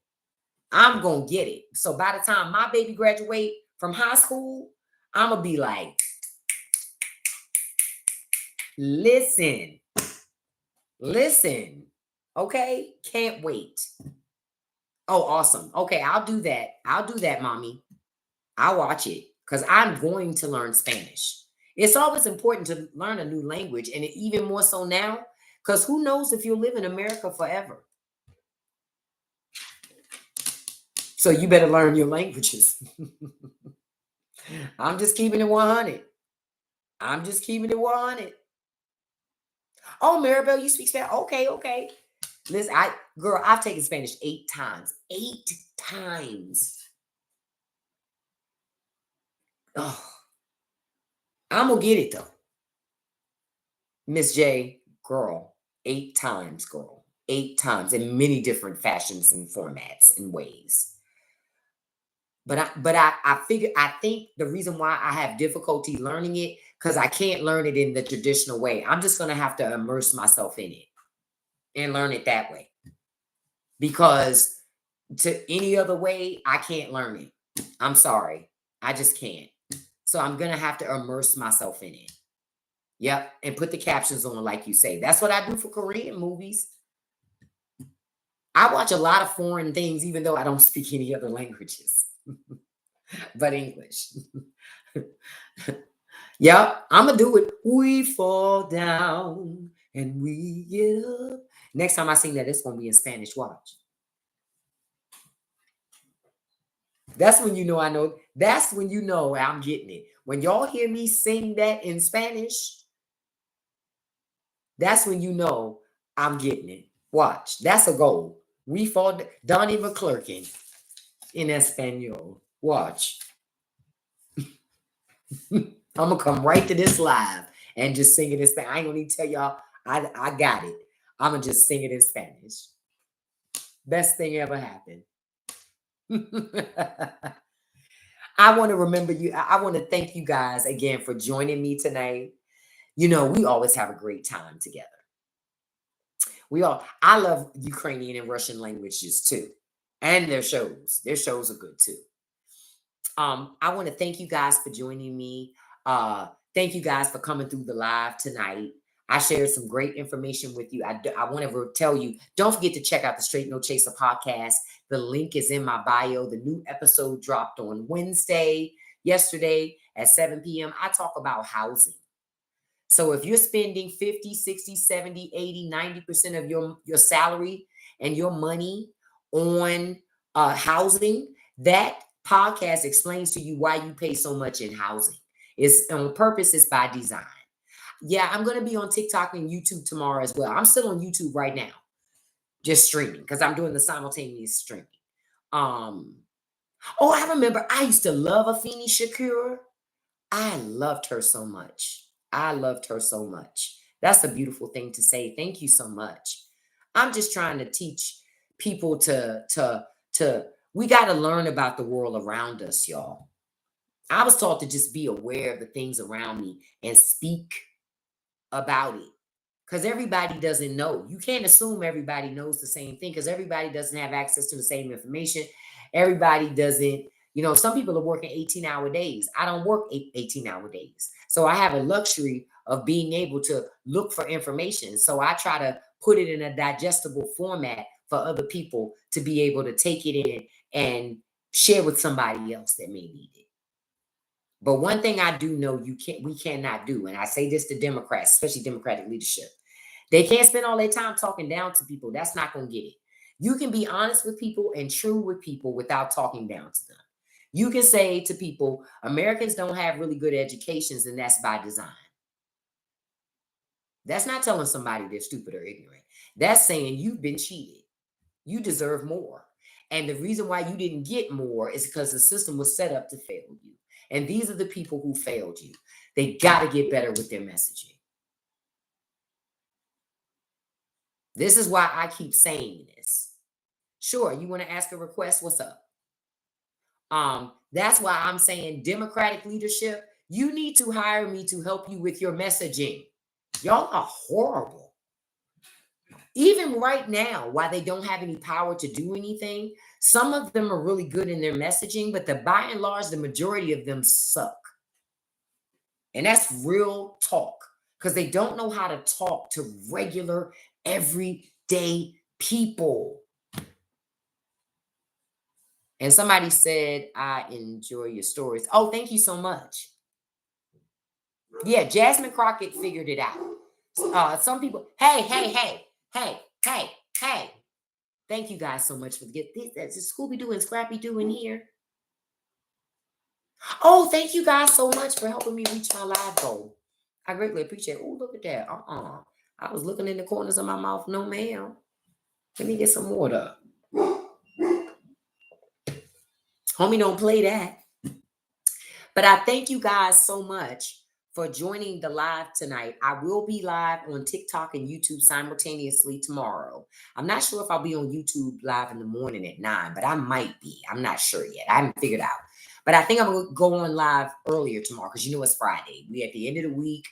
I'm going to get it. So by the time my baby graduate from high school, I'm going to be like, listen. Okay. Can't wait. Oh, awesome. Okay. I'll do that, mommy. I'll watch it because I'm going to learn Spanish. It's always important to learn a new language, and even more so now, because who knows if you'll live in America forever. So you better learn your languages. I'm just keeping it 100. Oh, Maribel, you speak Spanish? Okay. Listen, girl, I've taken Spanish 8 times. 8 times. Oh, I'm gonna get it though. Miss J, girl, 8 times, girl. 8 times in many different fashions and formats and ways. But I figure I think the reason why I have difficulty learning it because I can't learn it in the traditional way. I'm just gonna have to immerse myself in it and learn it that way. Because to any other way, I can't learn it. I'm sorry. I just can't. So I'm gonna have to immerse myself in it. Yep. And put the captions on, like you say. That's what I do for Korean movies. I watch a lot of foreign things, even though I don't speak any other languages but English. Yep. I'm gonna do it. We fall down and we get up. Next time I sing that, it's gonna be in Spanish. Watch. That's when you know I know. That's when you know I'm getting it. When y'all hear me sing that in Spanish, that's when you know I'm getting it. Watch. That's a goal. We fall Donnie McClurkin in Espanol. Watch. I'm gonna come right to this live and just sing it in Spanish. I ain't gonna need to tell y'all I got it. I'm gonna just sing it in Spanish. Best thing ever happened. I want to remember you. I want to thank you guys again for joining me tonight. You know, we always have a great time together. I love Ukrainian and Russian languages too. And their shows. Their shows are good too. I want to thank you guys for joining me. Thank you guys for coming through the live tonight. I shared some great information with you. I want to tell you, don't forget to check out the Straight No Chaser podcast. The link is in my bio. The new episode dropped on Wednesday, yesterday at 7 p.m. I talk about housing. So if you're spending 50, 60, 70, 80, 90% of your salary and your money on housing, that podcast explains to you why you pay so much in housing. It's on purpose, it's by design. Yeah, I'm going to be on TikTok and YouTube tomorrow as well. I'm still on YouTube right now, just streaming because I'm doing the simultaneous streaming. Oh, I remember I used to love Afeni Shakur. I loved her so much. I loved her so much. That's a beautiful thing to say. Thank you so much. I'm just trying to teach people to we got to learn about the world around us, y'all. I was taught to just be aware of the things around me and speak about it because everybody doesn't know. You can't assume everybody knows the same thing because everybody doesn't have access to the same information. Everybody doesn't, some people are working 18-hour days. I don't work 18-hour days. So I have a luxury of being able to look for information. So I try to put it in a digestible format for other people to be able to take it in and share with somebody else that may need it. But one thing I do know we cannot do, and I say this to Democrats, especially Democratic leadership, they can't spend all their time talking down to people. That's not going to get it. You can be honest with people and true with people without talking down to them. You can say to people, Americans don't have really good educations, and that's by design. That's not telling somebody they're stupid or ignorant. That's saying you've been cheated. You deserve more. And the reason why you didn't get more is because the system was set up to fail you. And these are the people who failed you. They got to get better with their messaging. This is why I keep saying this. Sure, you want to ask a request? What's up? That's why I'm saying Democratic leadership, you need to hire me to help you with your messaging. Y'all are horrible. Even right now, while they don't have any power to do anything, some of them are really good in their messaging, but by and large, the majority of them suck. And that's real talk because they don't know how to talk to regular, everyday people. And somebody said, I enjoy your stories. Oh, thank you so much. Yeah, Jasmine Crockett figured it out. Some people, hey. Thank you guys so much for that's Scooby-Doo and Scrappy-Doo in here. Oh, thank you guys so much for helping me reach my live goal. I greatly appreciate it. Oh, look at that. I was looking in the corners of my mouth. No, ma'am. Let me get some water. Homie, don't play that. But I thank you guys so much for joining the live tonight. I will be live on TikTok and YouTube simultaneously tomorrow. I'm not sure if I'll be on YouTube live in the morning at 9, but I might be. I'm not sure yet. I haven't figured out. But I think I'm going to go on live earlier tomorrow because you know it's Friday. We're at the end of the week.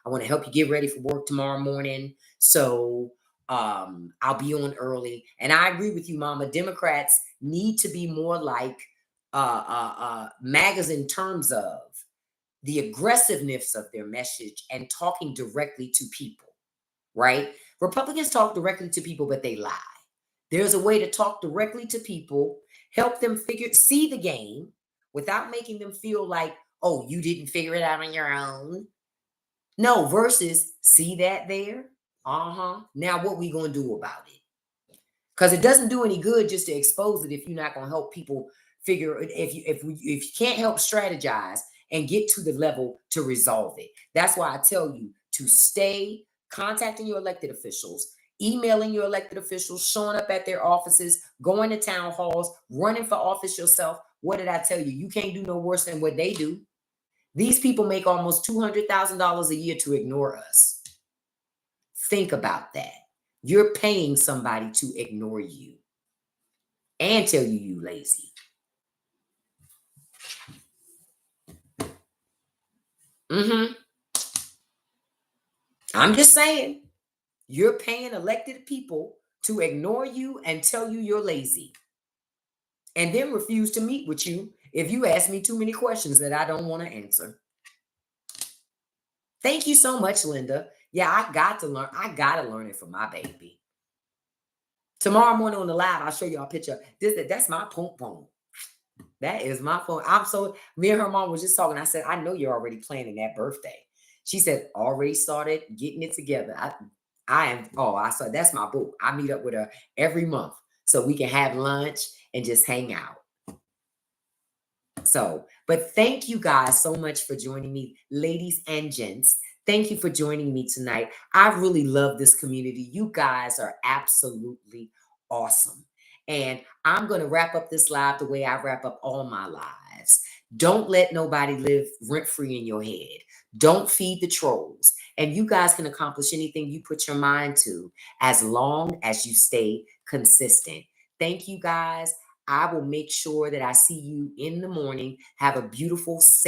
I want to help you get ready for work tomorrow morning. So I'll be on early. And I agree with you, Mama. Democrats need to be more like MAGAs in terms of the aggressiveness of their message and talking directly to people, right? Republicans talk directly to people, but they lie. There's a way to talk directly to people, help them see the game without making them feel like, oh, you didn't figure it out on your own. No, versus see that there? Now what we gonna do about it? Because it doesn't do any good just to expose it if you're not gonna help people figure it. If you can't help strategize and get to the level to resolve it. That's why I tell you to stay contacting your elected officials, emailing your elected officials, showing up at their offices, going to town halls, running for office yourself. What did I tell you? You can't do no worse than what they do. These people make almost $200,000 a year to ignore us. Think about that. You're paying somebody to ignore you and tell you you lazy. I'm just saying, you're paying elected people to ignore you and tell you you're lazy, and then refuse to meet with you if you ask me too many questions that I don't want to answer. Thank you so much, Linda. Yeah, I got to learn. I got to learn it from my baby. Tomorrow morning on the live, I'll show y'all a picture. That's my pom pom. That is my phone. Me and her mom was just talking. I said, I know you're already planning that birthday. She said, already started getting it together. I said, that's my boo. I meet up with her every month so we can have lunch and just hang out. So, but thank you guys so much for joining me, ladies and gents. Thank you for joining me tonight. I really love this community. You guys are absolutely awesome. And I'm going to wrap up this live the way I wrap up all my lives. Don't let nobody live rent-free in your head. Don't feed the trolls. And you guys can accomplish anything you put your mind to as long as you stay consistent. Thank you guys. I will make sure that I see you in the morning. Have a beautiful, safe